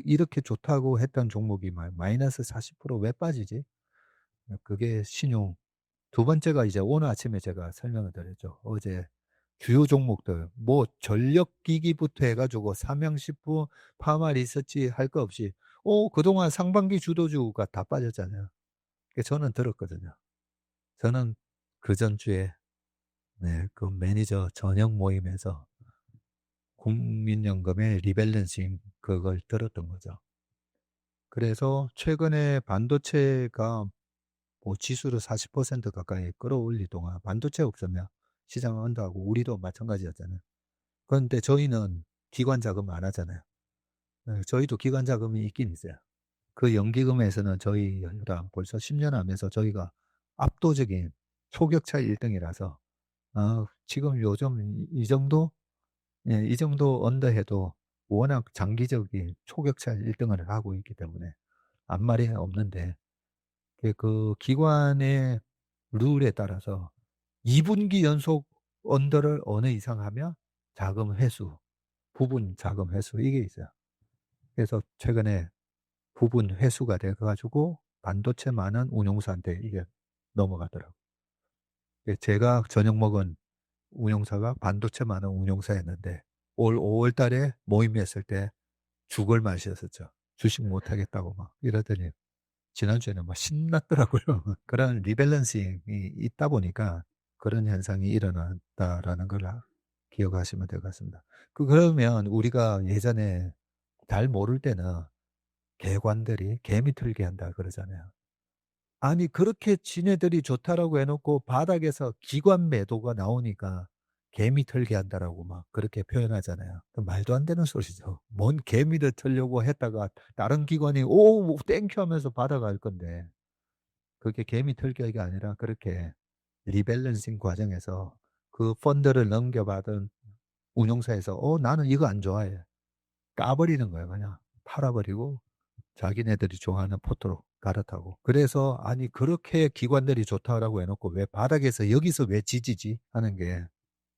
이렇게 좋다고 했던 종목이 마이너스 40%왜 빠지지? 그게 신용. 두 번째가 이제 오늘 아침에 제가 설명을 드렸죠. 어제 주요 종목들 뭐 전력기기부터 해가지고 삼양식품, 파마 리서치 할 거 없이 그동안 상반기 주도주가 다 빠졌잖아요. 저는 들었거든요. 저는 그 전주에 네, 그 매니저 저녁 모임에서 국민연금의 리밸런싱 그걸 들었던 거죠. 그래서 최근에 반도체가 뭐 지수를 40% 가까이 끌어올릴 동안 반도체 없으면 시장은 언더하고 우리도 마찬가지였잖아요. 그런데 저희는 기관 자금 안 하잖아요. 네, 저희도 기관 자금이 있긴 있어요. 그 연기금에서는 저희랑 벌써 10년 하면서 저희가 압도적인 초격차 1등이라서 지금 요즘 이 정도 예, 이 정도 언더해도 워낙 장기적인 초격차 1등을 하고 있기 때문에 아무 말이 없는데 그 기관의 룰에 따라서 2분기 연속 언더를 어느 이상 하면 자금 회수, 부분 자금 회수 이게 있어요. 그래서 최근에 부분 회수가 돼가지고 반도체 많은 운용사한테 이게 넘어가더라고요. 제가 저녁 먹은 운용사가 반도체 많은 운용사였는데 올 5월 달에 모임했을 때 죽을 맛이었었죠. 주식 못하겠다고 막 이러더니 지난주에는 막 신났더라고요. 그런 리밸런싱이 있다 보니까 그런 현상이 일어났다라는 걸 기억하시면 될 것 같습니다. 그러면 우리가 예전에 잘 모를 때는 개관들이 개미 털기 한다 그러잖아요. 아니 그렇게 지네들이 좋다라고 해놓고 바닥에서 기관 매도가 나오니까 개미 털게 한다라고 막 그렇게 표현하잖아요. 말도 안 되는 소리죠. 뭔 개미를 털려고 했다가 다른 기관이 오 땡큐 하면서 받아갈 건데 그게 개미 털기가 아니라 그렇게 리밸런싱 과정에서 그 펀드를 넘겨받은 운용사에서 나는 이거 안 좋아해. 까버리는 거예요. 그냥 팔아버리고 자기네들이 좋아하는 포트로 갈아타고. 그래서 아니 그렇게 기관들이 좋다라고 해놓고 왜 바닥에서 여기서 왜 지지지 하는 게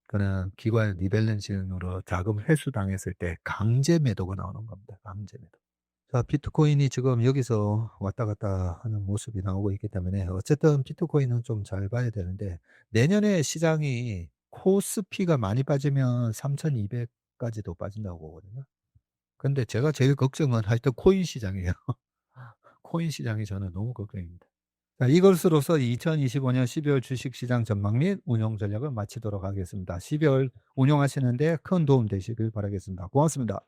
그는 기관 리밸런싱으로 자금 회수 당했을 때 강제 매도가 나오는 겁니다. 강제 매도. 자, 비트코인이 지금 여기서 왔다 갔다 하는 모습이 나오고 있기 때문에 어쨌든 비트코인은 좀 잘 봐야 되는데 내년에 시장이 코스피가 많이 빠지면 3,200까지도 빠진다고 보거든요. 근데 제가 제일 걱정은 하여튼 코인 시장이에요. 코인 시장이 저는 너무 걱정입니다. 자, 이것으로서 2025년 12월 주식시장 전망 및 운용 전략을 마치도록 하겠습니다. 12월 운용하시는데 큰 도움 되시길 바라겠습니다. 고맙습니다.